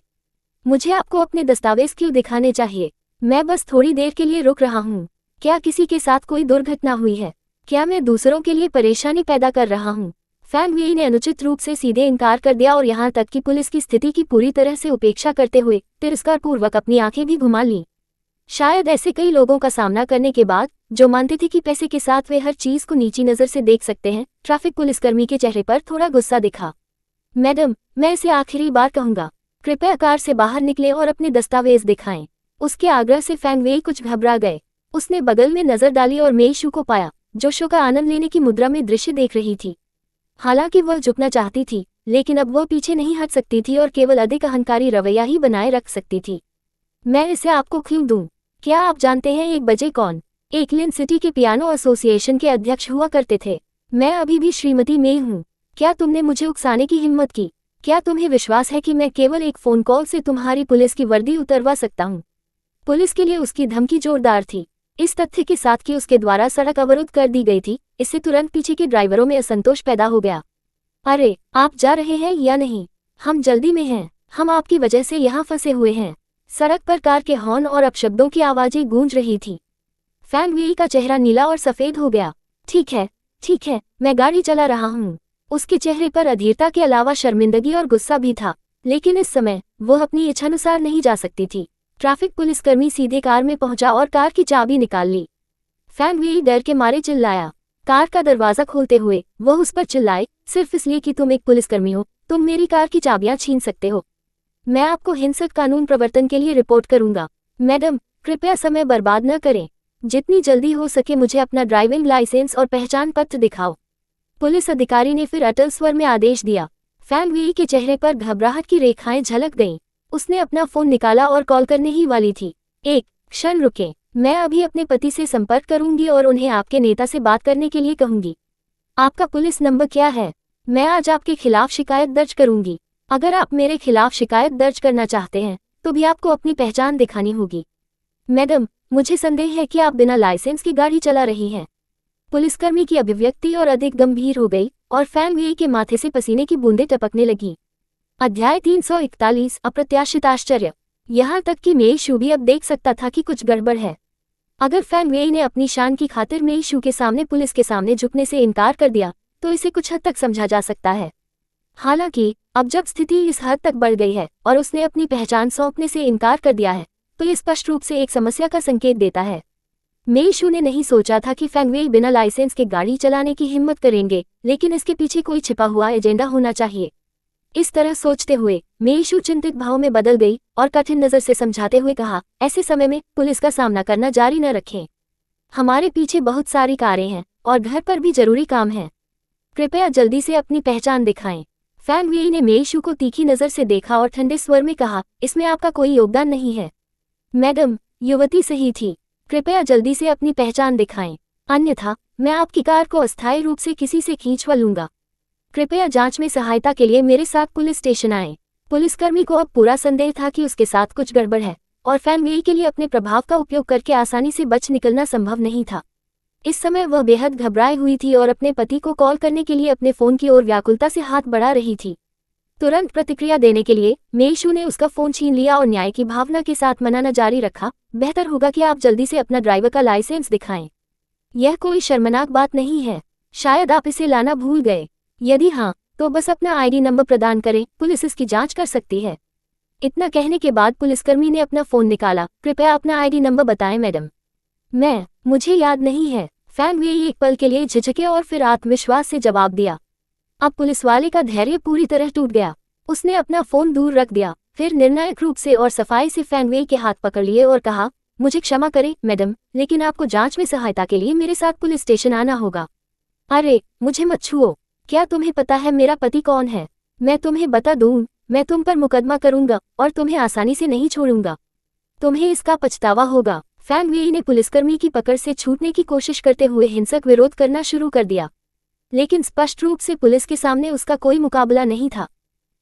A: मुझे आपको अपने दस्तावेज क्यों दिखाने चाहिए? मैं बस थोड़ी देर के लिए रुक रहा हूँ। क्या किसी के साथ कोई दुर्घटना हुई है? क्या मैं दूसरों के लिए परेशानी पैदा कर रहा हूँ? फैंग वेई ने अनुचित रूप से सीधे इनकार कर दिया और यहाँ तक कि पुलिस की स्थिति की पूरी तरह से उपेक्षा करते हुए तिरस्कारपूर्वक अपनी आंखें भी घुमा लीं। शायद ऐसे कई लोगों का सामना करने के बाद, जो मानते थे कि पैसे के साथ वे हर चीज को नीची नजर से देख सकते हैं, ट्रैफिक पुलिसकर्मी के चेहरे पर थोड़ा गुस्सा दिखा। मैडम, मैं इसे आखिरी बार कहूंगा, कृपया कार से बाहर निकलें और अपने दस्तावेज दिखाएं। उसके आग्रह से फैंग वेई कुछ घबरा गए। उसने बगल में नजर डाली और मेई शू को पाया, जो शो का आनंद लेने की मुद्रा में दृश्य देख रही थी। हालांकि वह झुकना चाहती थी, लेकिन अब वह पीछे नहीं हट सकती थी और केवल अधिक अहंकारी रवैया ही बनाए रख सकती थी। मैं इसे आपको क्यों दूं? क्या आप जानते हैं 1 बजे कौन एकलिन सिटी के पियानो एसोसिएशन के अध्यक्ष हुआ करते थे? मैं अभी भी श्रीमती मेई हूँ। क्या तुमने मुझे उकसाने की हिम्मत की? क्या तुम्हें विश्वास है कि मैं केवल एक फोन कॉल से तुम्हारी पुलिस की वर्दी उतरवा सकता हूँ? पुलिस के लिए उसकी धमकी जोरदार थी। इस तथ्य के साथ कि उसके द्वारा सड़क अवरुद्ध कर दी गई थी, इससे तुरंत पीछे के ड्राइवरों में असंतोष पैदा हो गया। अरे, आप जा रहे हैं या नहीं? हम जल्दी में हैं। हम आपकी वजह से यहाँ फंसे हुए हैं। सड़क पर कार के हॉर्न और अपशब्दों की आवाजें गूंज रही थी। फैंग वेई का चेहरा नीला और सफेद हो गया। ठीक है, मैं गाड़ी चला रहा हूँ। उसके चेहरे पर अधीरता के अलावा शर्मिंदगी और गुस्सा भी था, लेकिन इस समय वह अपनी इच्छानुसार नहीं जा सकती थी। ट्रैफिक पुलिसकर्मी सीधे कार में पहुंचा और कार की चाबी निकाल ली। फैंग वेई डर के मारे चिल्लाया। कार का दरवाजा खोलते हुए वह उस पर चिल्लाए, सिर्फ इसलिए कि तुम एक पुलिसकर्मी हो, तुम मेरी कार की चाबियां छीन सकते हो। मैं आपको हिंसक कानून प्रवर्तन के लिए रिपोर्ट करूंगा। मैडम, कृपया समय बर्बाद न करें। जितनी जल्दी हो सके मुझे अपना ड्राइविंग लाइसेंस और पहचान पत्र दिखाओ। पुलिस अधिकारी ने फिर अटल स्वर में आदेश दिया। फैंग वेई के चेहरे पर घबराहट की रेखाएं झलक गईं। उसने अपना फोन निकाला और कॉल करने ही वाली थी। एक क्षण रुके, मैं अभी अपने पति से संपर्क करूंगी और उन्हें आपके नेता से बात करने के लिए कहूंगी। आपका पुलिस नंबर क्या है? मैं आज आपके खिलाफ शिकायत दर्ज करूंगी। अगर आप मेरे खिलाफ शिकायत दर्ज करना चाहते हैं तो भी आपको अपनी पहचान दिखानी होगी। मैडम, मुझे संदेह है कि आप बिना लाइसेंस की गाड़ी चला रही हैं। पुलिसकर्मी की अभिव्यक्ति और अधिक गंभीर हो गई और फैंग वेई के माथे से पसीने की बूंदें टपकने लगी। अध्याय 341 अप्रत्याशित आश्चर्य। यहाँ तक कि मेई शू भी अब देख सकता था कि कुछ गड़बड़ है। अगर फैंग वेई ने अपनी शान की खातिर मेई शू के सामने पुलिस के सामने झुकने से इनकार कर दिया तो इसे कुछ हद तक समझा जा सकता है। हालांकि अब जब स्थिति इस हद तक बढ़ गई है और उसने अपनी पहचान सौंपने से इनकार कर दिया है, तो ये स्पष्ट रूप से एक समस्या का संकेत देता है। मेई शू ने नहीं सोचा था कि फैंग वेई बिना लाइसेंस के गाड़ी चलाने की हिम्मत करेंगे, लेकिन इसके पीछे कोई छिपा हुआ एजेंडा होना चाहिए। इस तरह सोचते हुए मेई शू चिंतित भाव में बदल गई और कठिन नजर से समझाते हुए कहा, ऐसे समय में पुलिस का सामना करना जारी न रखें। हमारे पीछे बहुत सारी कारें हैं और घर पर भी जरूरी काम है। कृपया जल्दी से अपनी पहचान दिखाएं। फैंग वेई ने मेई शू को तीखी नजर से देखा और ठंडे स्वर में कहा, इसमें आपका कोई योगदान नहीं है। मैडम, युवती सही थी। कृपया जल्दी से अपनी पहचान दिखाएं, अन्यथा मैं आपकी कार को अस्थायी रूप से किसी से खींचवा लूंगा। कृपया जांच में सहायता के लिए मेरे साथ पुलिस स्टेशन आएं। पुलिसकर्मी को अब पूरा संदेह था कि उसके साथ कुछ गड़बड़ है और फैंग वेई के लिए अपने प्रभाव का उपयोग करके आसानी से बच निकलना संभव नहीं था। इस समय वह बेहद घबराई हुई थी और अपने पति को कॉल करने के लिए अपने फोन की ओर व्याकुलता से हाथ बढ़ा रही थी। तुरंत प्रतिक्रिया देने के लिए मेई शू ने उसका फोन छीन लिया और न्याय की भावना के साथ मनाना जारी रखा, बेहतर होगा कि आप जल्दी से अपना ड्राइवर का लाइसेंस दिखाएं। यह कोई शर्मनाक बात नहीं है। शायद आप इसे लाना भूल गए। यदि हाँ, तो बस अपना आईडी नंबर प्रदान करें, पुलिस इसकी जांच कर सकती है। इतना कहने के बाद पुलिसकर्मी ने अपना फोन निकाला। कृपया अपना आईडी नंबर बताएं मैडम। मुझे याद नहीं है। फैंग वेई एक पल के लिए झिझके और फिर आत्मविश्वास से जवाब दिया। अब पुलिस वाले का धैर्य पूरी तरह टूट गया। उसने अपना फोन दूर रख दिया, फिर निर्णायक रूप से और सफाई से फैंग वेई के हाथ पकड़ लिए और कहा, मुझे क्षमा करें मैडम, लेकिन आपको जांच में सहायता के लिए मेरे साथ पुलिस स्टेशन आना होगा। अरे, मुझे मत छुओ। क्या तुम्हें पता है मेरा पति कौन है? मैं तुम्हें बता दूं, मैं तुम पर मुकदमा करूंगा और तुम्हें आसानी से नहीं छोड़ूंगा। तुम्हें इसका पछतावा होगा। फैंग वेई ने पुलिसकर्मी की पकड़ से छूटने की कोशिश करते हुए हिंसक विरोध करना शुरू कर दिया, लेकिन स्पष्ट रूप से पुलिस के सामने उसका कोई मुकाबला नहीं था।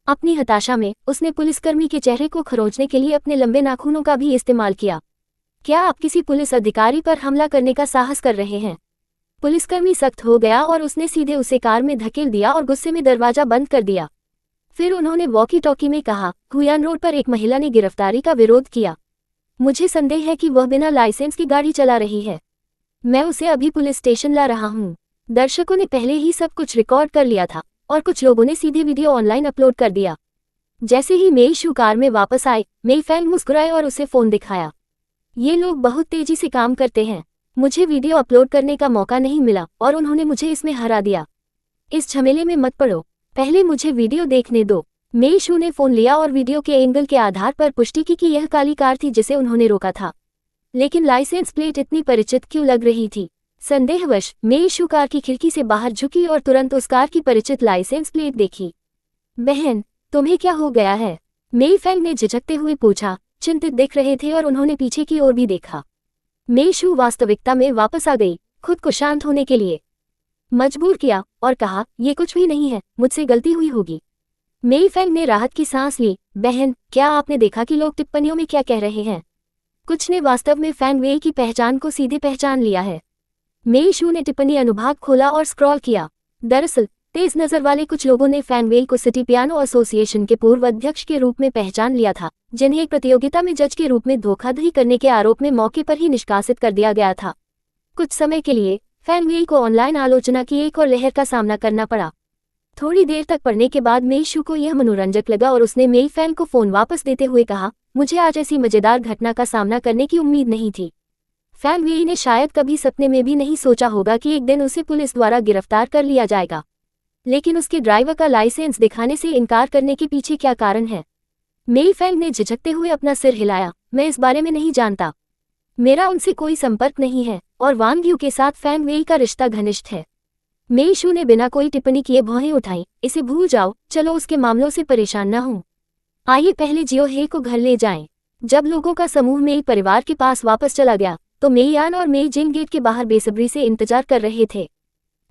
A: अपनी हताशा में उसने पुलिसकर्मी के चेहरे को खरोंचने के लिए अपने लंबे नाखूनों का भी इस्तेमाल किया। क्या आप किसी पुलिस अधिकारी पर हमला करने का साहस कर रहे हैं? पुलिसकर्मी सख्त हो गया और उसने सीधे उसे कार में धकेल दिया और गुस्से में दरवाजा बंद कर दिया। फिर उन्होंने वॉकी टॉकी में कहा, हुयान रोड पर एक महिला ने गिरफ्तारी का विरोध किया। मुझे संदेह है कि वह बिना लाइसेंस की गाड़ी चला रही है। मैं उसे अभी पुलिस स्टेशन ला रहा हूँ। दर्शकों ने पहले ही सब कुछ रिकॉर्ड कर लिया था और कुछ लोगों ने सीधे वीडियो ऑनलाइन अपलोड कर दिया। जैसे ही मेई शू कार में वापस आए, मेई फैंग मुस्कुराए और उसे फोन दिखाया। ये लोग बहुत तेजी से काम करते हैं। मुझे वीडियो अपलोड करने का मौका नहीं मिला और उन्होंने मुझे इसमें हरा दिया। इस झमेले में मत पड़ो, पहले मुझे वीडियो देखने दो। मेई शू ने फोन लिया और वीडियो के एंगल के आधार पर पुष्टि की कि यह काली कार थी जिसे उन्होंने रोका था। लेकिन लाइसेंस प्लेट इतनी परिचित क्यों लग रही थी? संदेहवश मेई शू कार की खिड़की से बाहर झुकी और तुरंत उस कार की परिचित लाइसेंस प्लेट देखी। बहन, तुम्हें क्या हो गया है? मेई फैंग ने झिझकते हुए पूछा। चिंतित दिख रहे थे और उन्होंने पीछे की ओर भी देखा। मेई शू वास्तविकता में वापस आ गई, खुद को शांत होने के लिए मजबूर किया और कहा, ये कुछ भी नहीं है, मुझसे गलती हुई होगी। मेई फैंग ने राहत की सांस ली। बहन, क्या आपने देखा कि लोग टिप्पणियों में क्या कह रहे हैं? कुछ ने वास्तव में फैंग वेई की पहचान को सीधे पहचान लिया है। मेई शू ने टिप्पणी अनुभाग खोला और स्क्रॉल किया। दरअसल तेज नजर वाले कुछ लोगों ने फैंग वेई को सिटी पियानो एसोसिएशन के पूर्व अध्यक्ष के रूप में पहचान लिया था, जिन्हें एक प्रतियोगिता में जज के रूप में धोखाधड़ी करने के आरोप में मौके पर ही निष्कासित कर दिया गया था। कुछ समय के लिए फैंग वेई को ऑनलाइन आलोचना की एक और लहर का सामना करना पड़ा। थोड़ी देर तक पढ़ने के बाद मेई शू को यह मनोरंजक लगा और उसने मेई फैंग को फोन वापस देते हुए कहा, मुझे आज ऐसी मजेदार घटना का सामना करने की उम्मीद नहीं थी। फैंग वेई ने शायद कभी सपने में भी नहीं सोचा होगा कि एक दिन उसे पुलिस द्वारा गिरफ्तार कर लिया जाएगा। लेकिन उसके ड्राइवर का लाइसेंस दिखाने से इनकार करने के पीछे क्या कारण है? मेई फैंग ने झिझकते हुए अपना सिर हिलाया। मैं इस बारे में नहीं जानता। मेरा उनसे कोई संपर्क नहीं है और वांग यू के साथ फैंग वेई का रिश्ता घनिष्ठ है। मेई शू ने बिना कोई टिप्पणी किए भौहें उठाई। इसे भूल जाओ, चलो उसके मामलों से परेशान न हो। आइए पहले जियो हे को घर ले जाएं। जब लोगों का समूह मेई परिवार के पास वापस चला गया तो मेई यान और मेई जिंग गेट के बाहर बेसब्री से इंतजार कर रहे थे।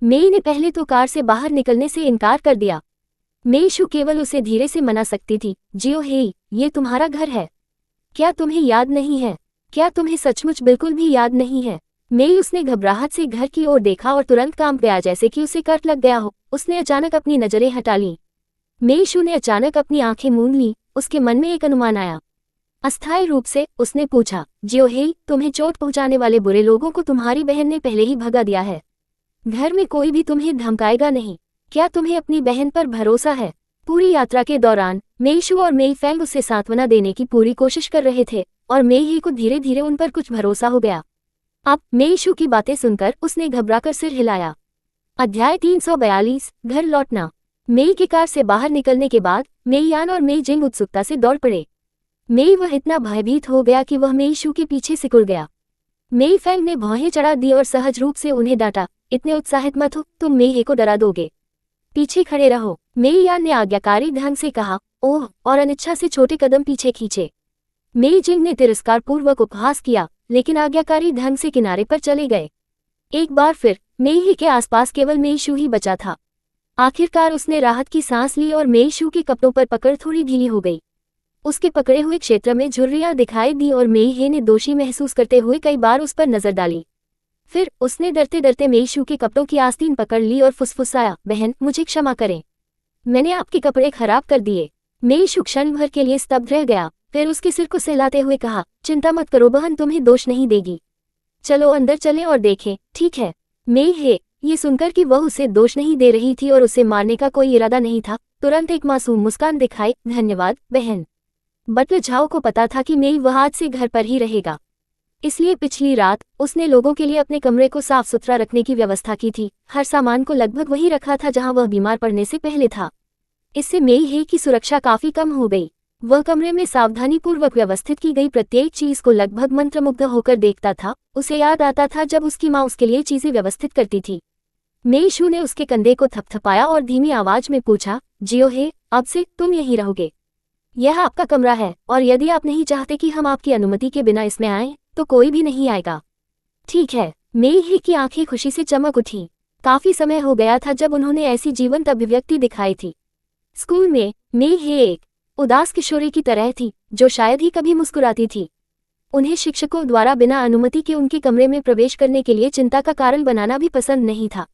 A: मेई ने पहले तो कार से बाहर निकलने से इनकार कर दिया। मेई शू केवल उसे धीरे से मना सकती थी। जियो हे, ये तुम्हारा घर है। क्या तुम्हें याद नहीं है? क्या तुम्हें सचमुच बिल्कुल भी याद नहीं है? मेई उसने घबराहट से घर की ओर देखा और तुरंत कांप गया, जैसे कि उसे कट लग गया हो। उसने अचानक अपनी नजरें हटा लीं। मेई शू ने अचानक अपनी आंखें मूंद लीं। उसके मन में एक अनुमान आया। अस्थायी रूप से उसने पूछा, जियो हे, तुम्हें चोट पहुंचाने वाले बुरे लोगों को तुम्हारी बहन ने पहले ही भगा दिया है। घर में कोई भी तुम्हें धमकाएगा नहीं। क्या तुम्हें अपनी बहन पर भरोसा है? पूरी यात्रा के दौरान मेई शू और मेई फैंग उसे सांत्वना देने की पूरी कोशिश कर रहे थे और मेई ही को धीरे धीरे उन पर कुछ भरोसा हो गया। अब मेई शू की बातें सुनकर उसने घबराकर सिर हिलाया। अध्याय 342 घर लौटना। मेई की कार से बाहर निकलने के बाद मेई यान और मेई जिंग उत्सुकता से दौड़ पड़े। मेई वह इतना भयभीत हो गया कि वह मेई शू के पीछे सिकुड़ गया। मेई फैंग ने भौहें चढ़ा दी और सहज रूप से उन्हें डांटा, इतने उत्साहित मत हो, तुम मेई को डरा दोगे। पीछे खड़े रहो। मेई यान ने आज्ञाकारी ढंग से कहा। ओह, और अनिच्छा से छोटे कदम पीछे खींचे। मेई जिंग ने तिरस्कार पूर्वक उपहास किया, लेकिन आज्ञाकारी ढंग से किनारे पर चले गए। एक बार फिर मेई के आसपास केवल मेई शू ही बचा था। आखिरकार उसने राहत की सांस ली और मेई शू के कपड़ों पर पकड़ थोड़ी ढीली हो गई। उसके पकड़े हुए क्षेत्र में झुर्रियां दिखाई दी और मेई ने दोषी महसूस करते हुए कई बार उस पर नजर डाली। फिर उसने डरते डरते मेई शू के कपड़ों की आस्तीन पकड़ ली और फुसफुसाया, बहन, मुझे क्षमा करें, मैंने आपके कपड़े खराब कर दिए। मेई शू क्षण भर के लिए स्तब्ध रह गया, फिर उसके सिर को सहलाते हुए कहा, चिंता मत करो बहन, तुम्हें दोष नहीं देगी। चलो अंदर चलें और देखें। ठीक है। मेई हे, ये सुनकर कि वह उसे दोष नहीं दे रही थी और उसे मारने का कोई इरादा नहीं था, तुरंत एक मासूम मुस्कान दिखाई। धन्यवाद बहन। बटलर झाओ को पता था कि मेई वह आज से घर पर ही रहेगा, इसलिए पिछली रात उसने लोगों के लिए अपने कमरे को साफ सुथरा रखने की व्यवस्था की थी। हर सामान को लगभग वही रखा था जहां वह बीमार पड़ने से पहले था। इससे मेई हे की सुरक्षा काफी कम हो गई। वह कमरे में सावधानीपूर्वक व्यवस्थित की गई प्रत्येक चीज को लगभग मंत्रमुग्ध होकर देखता था। उसे याद आता था जब उसकी माँ उसके लिए चीजें व्यवस्थित करती थी। मेई शू ने उसके कंधे को थपथपाया और धीमी आवाज में पूछा, जियो हे, अब से तुम यहीं रहोगे। यह आपका कमरा है और यदि आप नहीं चाहते कि हम आपकी अनुमति के बिना इसमें आएं, तो कोई भी नहीं आएगा। ठीक है। मेई हे की आंखें खुशी से चमक उठी। काफी समय हो गया था जब उन्होंने ऐसी जीवंत अभिव्यक्ति दिखाई थी। स्कूल में मेई हे एक उदास किशोरी की तरह थी जो शायद ही कभी मुस्कुराती थी। उन्हें शिक्षकों द्वारा बिना अनुमति के उनके कमरे में प्रवेश करने के लिए चिंता का कारण बनाना भी पसंद नहीं था।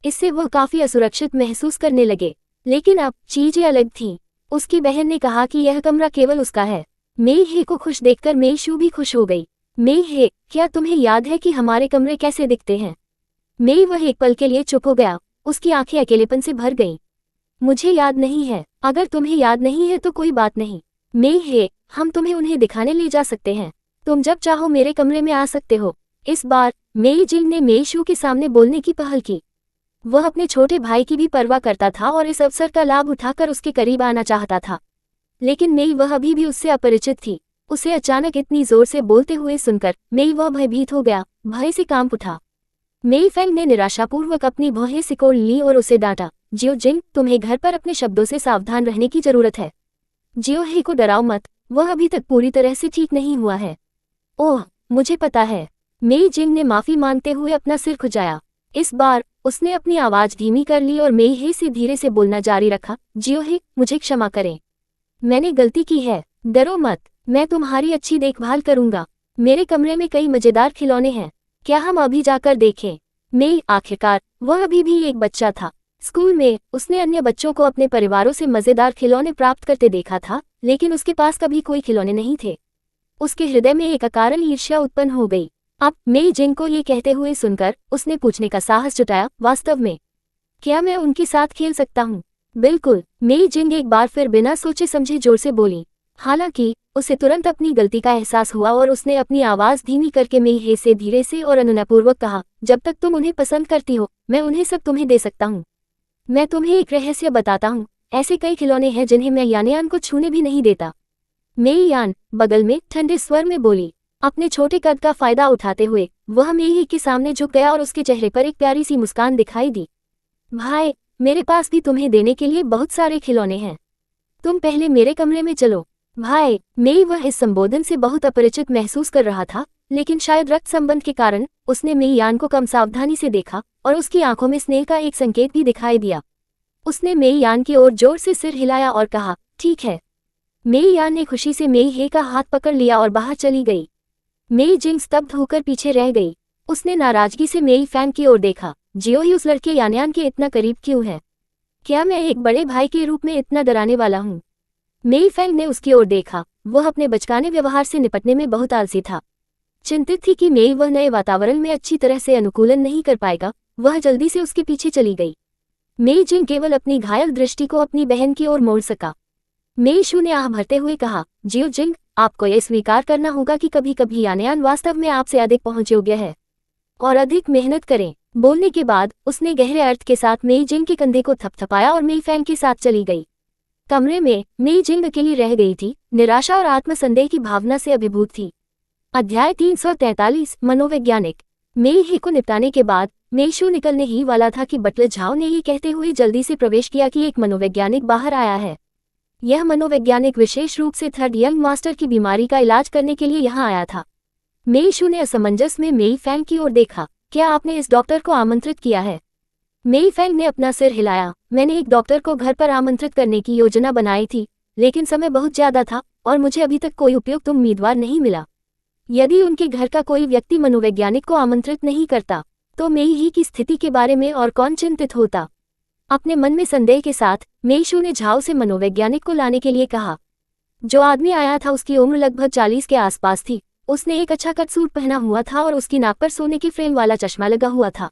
A: इससे वह काफी असुरक्षित महसूस करने लगे। लेकिन अब चीजें अलग थीं। उसकी बहन ने कहा कि यह कमरा केवल उसका है। मेई हे को खुश देखकर मेई शू भी खुश हो गई। मेई हे, क्या तुम्हें याद है कि हमारे कमरे कैसे दिखते हैं? मेई वह एक पल के लिए चुप हो गया, उसकी आंखें अकेलेपन से भर गईं। मुझे याद नहीं है। अगर तुम्हें याद नहीं है तो कोई बात नहीं। मेई हे, हम तुम्हें उन्हें दिखाने ले जा सकते हैं। तुम जब चाहो मेरे कमरे में आ सकते हो। इस बार मेई जिंग ने मेई शू के सामने बोलने की पहल की। वह अपने छोटे भाई की भी परवाह करता था और इस अवसर का लाभ उठाकर उसके करीब आना चाहता था। लेकिन मेई वह अभी भी उससे अपरिचित थी। उसे अचानक इतनी जोर से बोलते हुए सुनकर मेई वह भयभीत हो गया, भय से कांप उठा। मेई फेंग ने निराशापूर्वक अपनी भौहें सिकोड़ ली और उसे डांटा। जियो जिंग, तुम्हें घर पर अपने शब्दों से सावधान रहने की जरूरत है। जियो हे को डराओ मत, वह अभी तक पूरी तरह से ठीक नहीं हुआ है। ओह, मुझे पता है। मेई जिंग ने माफी मांगते हुए अपना सिर खुजाया। इस बार उसने अपनी आवाज धीमी कर ली और मेई हे से धीरे से बोलना जारी रखा। जियो हे, मुझे क्षमा करें। मैंने गलती की है। डरो मत, मैं तुम्हारी अच्छी देखभाल करूंगा। मेरे कमरे में कई मजेदार खिलौने हैं, क्या हम अभी जाकर देखें? मेई, आखिरकार वह अभी भी एक बच्चा था। स्कूल में उसने अन्य बच्चों को अपने परिवारों से मजेदार खिलौने प्राप्त करते देखा था, लेकिन उसके पास कभी कोई खिलौने नहीं थे। उसके हृदय में एक अकारण ईर्ष्या उत्पन्न हो गई। अब मेई जिंग को ये कहते हुए सुनकर उसने पूछने का साहस जुटाया, वास्तव में क्या मैं उनके साथ खेल सकता हूँ? बिल्कुल, मेई जिंग एक बार फिर बिना सोचे समझे जोर से बोली। हालांकि उसे तुरंत अपनी गलती का एहसास हुआ और उसने अपनी आवाज धीमी करके मेई हे से धीरे से और अनुनयपूर्वक कहा, जब तक तुम उन्हें पसंद करती हो, मैं उन्हें सब तुम्हें दे सकता हूँ। मैं तुम्हें एक रहस्य बताता हूँ, ऐसे कई खिलौने हैं जिन्हें मैं यानयान को छूने भी नहीं देता। मेई यान बगल में ठंडे स्वर में बोली। अपने छोटे कद का फायदा उठाते हुए वह मेई हे के सामने झुक गया और उसके चेहरे पर एक प्यारी सी मुस्कान दिखाई दी। भाई, मेरे पास भी तुम्हें देने के लिए बहुत सारे खिलौने हैं। तुम पहले मेरे कमरे में चलो। भाई, मेई वह इस संबोधन से बहुत अपरिचित महसूस कर रहा था, लेकिन शायद रक्त संबंध के कारण उसने मेई यान को कम सावधानी से देखा और उसकी आंखों में स्नेह का एक संकेत भी दिखाई दिया। उसने मेई यान की ओर जोर से सिर हिलाया और कहा, ठीक है। मेई यान ने खुशी से मेई हे का हाथ पकड़ लिया और बाहर चली गई। मेई जिंग स्तब्ध होकर पीछे रह गई। उसने नाराजगी से मेई फैंग की ओर देखा। जियो ही उस लड़के यानयान के इतना करीब क्यों है? क्या मैं एक बड़े भाई के रूप में इतना डराने वाला हूँ? मेई फैंग ने उसकी ओर देखा। वह अपने बचकाने व्यवहार से निपटने में बहुत आलसी था। चिंतित थी कि मेई वह नए वातावरण में अच्छी तरह से अनुकूलन नहीं कर पाएगा। वह जल्दी से उसके पीछे चली गई। मेई जिंग केवल अपनी घायल दृष्टि को अपनी बहन की ओर मोड़ सका। मेई शू ने आह भरते हुए कहा, जियो जिंग, आपको यह स्वीकार करना होगा कि कभी कभी यानयान वास्तव में आपसे अधिक पहुंच योग्य है और अधिक मेहनत करें। बोलने के बाद उसने गहरे अर्थ के साथ मेई जिंग के कंधे को थपथपाया और मेई फैंग के साथ चली गई। कमरे में मेई जिंग अकेली रह गई थी, निराशा और आत्मसंदेह की भावना से अभिभूत थी। अध्याय 343 मनोवैज्ञानिक। मेई हे को निपटाने के बाद मेई शू निकलने ही वाला था कि बटलर झाओ ने ये कहते हुए जल्दी से प्रवेश किया कि एक मनोवैज्ञानिक बाहर आया है। यह मनोवैज्ञानिक विशेष रूप से थर्ड यंग मास्टर की बीमारी का इलाज करने के लिए यहाँ आया था। मेई शू ने असमंजस में मेई फैंग की ओर देखा, क्या आपने इस डॉक्टर को आमंत्रित किया है? मेई फैंग ने अपना सिर हिलाया। मैंने एक डॉक्टर को घर पर आमंत्रित करने की योजना बनाई थी, लेकिन समय बहुत ज्यादा था और मुझे अभी तक कोई उपयुक्त उम्मीदवार नहीं मिला। यदि उनके घर का कोई व्यक्ति मनोवैज्ञानिक को आमंत्रित नहीं करता, तो मेई ही की स्थिति के बारे में और कौन चिंतित होता? अपने मन में संदेह के साथ मेई शू ने झाओ से मनोवैज्ञानिक को लाने के लिए कहा। जो आदमी आया था उसकी उम्र लगभग 40 के आसपास थी। उसने एक अच्छा कट सूट पहना हुआ था और उसकी नाक पर सोने के फ्रेम वाला चश्मा लगा हुआ था।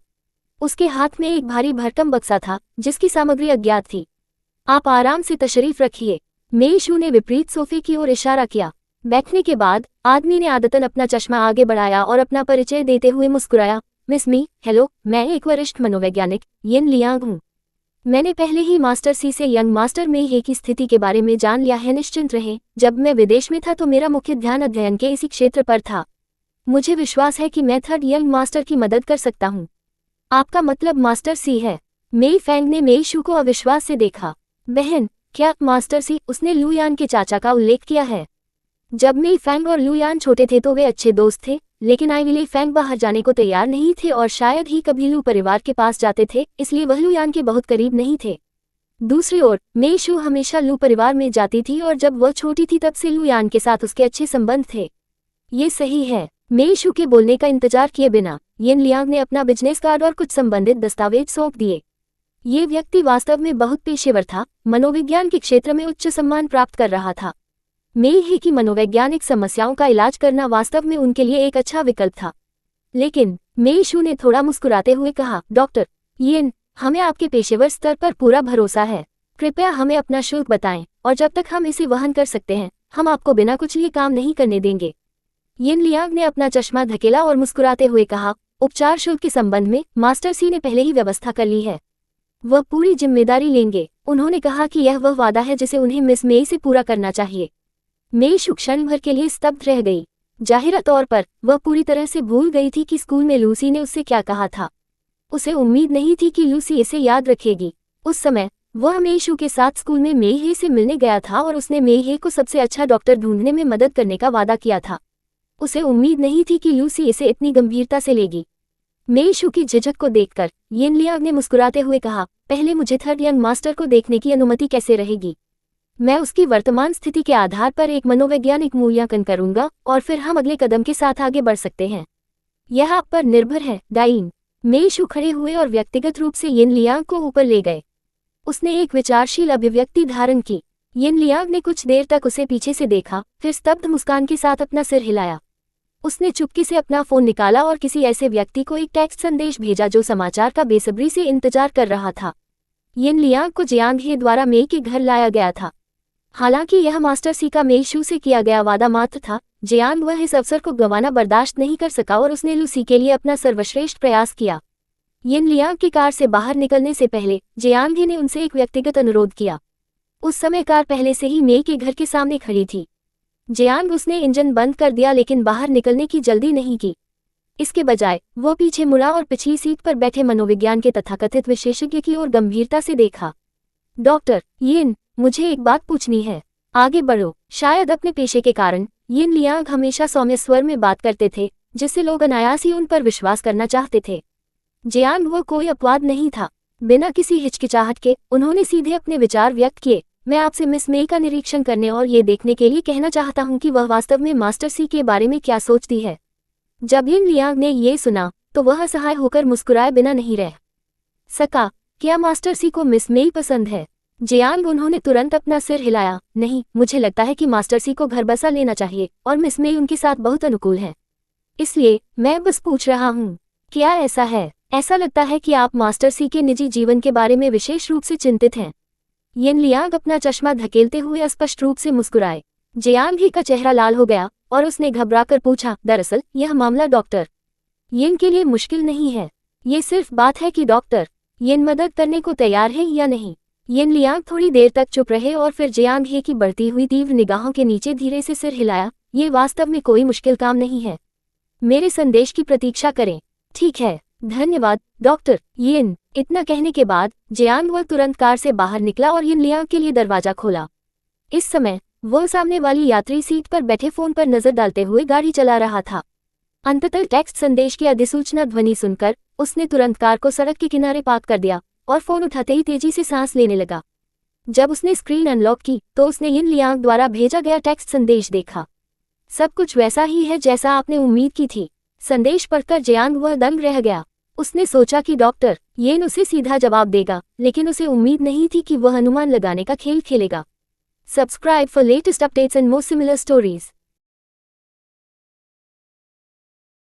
A: उसके हाथ में एक भारी भरकम बक्सा था जिसकी सामग्री अज्ञात थी। आप आराम से तशरीफ रखिए। मेई शू ने विपरीत सोफे की ओर इशारा किया। बैठने के बाद आदमी ने आदतन अपना चश्मा आगे बढ़ाया और अपना परिचय देते हुए मुस्कुराया। मिस मी, हेलो, मैं एक वरिष्ठ मनोवैज्ञानिक येन लियांग हूँ। मैंने पहले ही मास्टर सी से यंग मास्टर मेई हे की स्थिति के बारे में जान लिया है। निश्चिंत रहें, जब मैं विदेश में था तो मेरा मुख्य ध्यान अध्ययन के इसी क्षेत्र पर था। मुझे विश्वास है कि मैं थर्ड यंग मास्टर की मदद कर सकता हूँ। आपका मतलब मास्टर सी है? मेई फैंग ने मेई शू को अविश्वास से देखा। बहन, क्या मास्टर सी? उसने लू यान के चाचा का उल्लेख किया है। जब मेई फैंग और लू यान छोटे थे तो वे अच्छे दोस्त थे, लेकिन आई विले फैंग बाहर जाने को तैयार नहीं थे और शायद ही कभी लू परिवार के पास जाते थे, इसलिए वह लू यान के बहुत करीब नहीं थे। दूसरी ओर मेई शू हमेशा लू परिवार में जाती थी और जब वह छोटी थी तब से लू यान के साथ उसके अच्छे संबंध थे। ये सही है। मेई शू के बोलने का इंतजार किए बिना येन लियांग ने अपना बिजनेस कार्ड और कुछ संबंधित दस्तावेज सौंप दिए। ये व्यक्ति वास्तव में बहुत पेशेवर था, मनोविज्ञान के क्षेत्र में उच्च सम्मान प्राप्त कर रहा था। मेई हे की मनोवैज्ञानिक समस्याओं का इलाज करना वास्तव में उनके लिए एक अच्छा विकल्प था। लेकिन मेई शू ने थोड़ा मुस्कुराते हुए कहा, डॉक्टर येन, हमें आपके पेशेवर स्तर पर पूरा भरोसा है। कृपया हमें अपना शुल्क बताएं, और जब तक हम इसे वहन कर सकते हैं हम आपको बिना कुछ लिए काम नहीं करने देंगे। येन लियांग ने अपना चश्मा धकेला और मुस्कुराते हुए कहा, उपचार शुल्क के संबंध में मास्टर सी ने पहले ही व्यवस्था कर ली है। वह पूरी जिम्मेदारी लेंगे। उन्होंने कहा कि यह वह वादा है जिसे उन्हें मिस मेई से पूरा करना चाहिए। मेई शू क्षण भर के लिए स्तब्ध रह गई। जाहिर तौर पर वह पूरी तरह से भूल गई थी कि स्कूल में लूसी ने उससे क्या कहा था। उसे उम्मीद नहीं थी कि लूसी इसे याद रखेगी। उस समय वह मेई शू के साथ स्कूल में मेई हे से मिलने गया था और उसने मेई हे को सबसे अच्छा डॉक्टर ढूंढने में मदद करने का वादा किया था। उसे उम्मीद नहीं थी कि लूसी इसे इतनी गंभीरता से लेगी। मेई शू की झिझक को देखकर येन लियांग ने मुस्कुराते हुए कहा, पहले मुझे थर्ड यंग मास्टर को देखने की अनुमति कैसे रहेगी? मैं उसकी वर्तमान स्थिति के आधार पर एक मनोवैज्ञानिक मूल्यांकन करूंगा और फिर हम अगले कदम के साथ आगे बढ़ सकते हैं। यह आप पर निर्भर है, डाइन। मेई शू खड़े हुए और व्यक्तिगत रूप से येन लियांग को ऊपर ले गए। उसने एक विचारशील अभिव्यक्ति धारण की। येन लियांग ने कुछ देर तक उसे पीछे से देखा, फिर स्तब्ध मुस्कान के साथ अपना सिर हिलाया। उसने चुपके से अपना फोन निकाला और किसी ऐसे व्यक्ति को एक टेक्स्ट संदेश भेजा जो समाचार का बेसब्री से इंतजार कर रहा था। येन लियांग को जियांग हे द्वारा मेई के घर लाया गया था। हालांकि यह मास्टर सी का मेई शू से किया गया वादा मात्र था, जियांग वह इस अवसर को गंवाना बर्दाश्त नहीं कर सका और उसने लूसी के लिए अपना सर्वश्रेष्ठ प्रयास किया। येन लियांग की कार से बाहर निकलने से पहले जियांग हे ने उनसे एक व्यक्तिगत अनुरोध किया। उस समय कार पहले से ही मेई के घर के सामने खड़ी थी। जियांग उसने इंजन बंद कर दिया लेकिन बाहर निकलने की जल्दी नहीं की। इसके बजाय वो पीछे मुड़ा और पिछली सीट पर बैठे मनोविज्ञान के तथाकथित विशेषज्ञ की ओर गंभीरता से देखा। डॉक्टर येन, मुझे एक बात पूछनी है। आगे बढ़ो। शायद अपने पेशे के कारण येन लियांग हमेशा सौम्य स्वर में बात करते थे, जिससे लोग अनायास ही उन पर विश्वास करना चाहते थे। जियांग वो कोई अपवाद नहीं था। बिना किसी हिचकिचाहट के उन्होंने सीधे अपने विचार व्यक्त किए। मैं आपसे मिस मेई का निरीक्षण करने और ये देखने के लिए कहना चाहता हूँ कि वह वास्तव में मास्टर सी के बारे में क्या सोचती है। जब येन लियांग ने ये सुना तो वह असहाय होकर मुस्कुराए बिना नहीं रह सका। क्या मास्टर सी को मिस मेई पसंद है? जियांग, उन्होंने तुरंत अपना सिर हिलाया। नहीं, मुझे लगता है कि मास्टर सी को घर बसा लेना चाहिए और मिस मेई उनके साथ बहुत अनुकूल है। इसलिए मैं बस पूछ रहा हूँ, क्या ऐसा है? ऐसा लगता है कि आप मास्टर सी के निजी जीवन के बारे में विशेष रूप से चिंतित हैं। येन लियांग अपना चश्मा धकेलते हुए स्पष्ट रूप से मुस्कुराए। जियांग ही का चेहरा लाल हो गया और उसने घबराकर पूछा, दरअसल यह मामला डॉक्टर येन के लिए मुश्किल नहीं है। ये सिर्फ बात है कि डॉक्टर येन मदद करने को तैयार है या नहीं। येन लियांग थोड़ी देर तक चुप रहे और फिर जियांग हे की बढ़ती हुई तीव्र निगाहों के नीचे धीरे से सिर हिलाया। ये वास्तव में कोई मुश्किल काम नहीं है। मेरे संदेश की प्रतीक्षा करें। ठीक है, धन्यवाद डॉक्टर येन। इतना कहने के बाद जियांग वह तुरंत कार से बाहर निकला और येन लियांग के लिए दरवाजा खोला। इस समय वह सामने वाली यात्री सीट पर बैठे फोन पर नजर डालते हुए गाड़ी चला रहा था। अंततः टेक्स्ट संदेश की अधिसूचना ध्वनि सुनकर उसने तुरंत कार को सड़क के किनारे पार्क कर दिया और फोन उठाते ही तेजी से सांस लेने लगा। जब उसने स्क्रीन अनलॉक की तो उसने येन लियांग द्वारा भेजा गया टेक्स्ट संदेश देखा। सब कुछ वैसा ही है जैसा आपने उम्मीद की थी। संदेश पढ़कर जियांग वह दंग रह गया। उसने सोचा कि डॉक्टर येन उसे सीधा जवाब देगा, लेकिन उसे उम्मीद नहीं थी कि वह अनुमान लगाने का खेल खेलेगा। Subscribe for latest updates and more similar stories.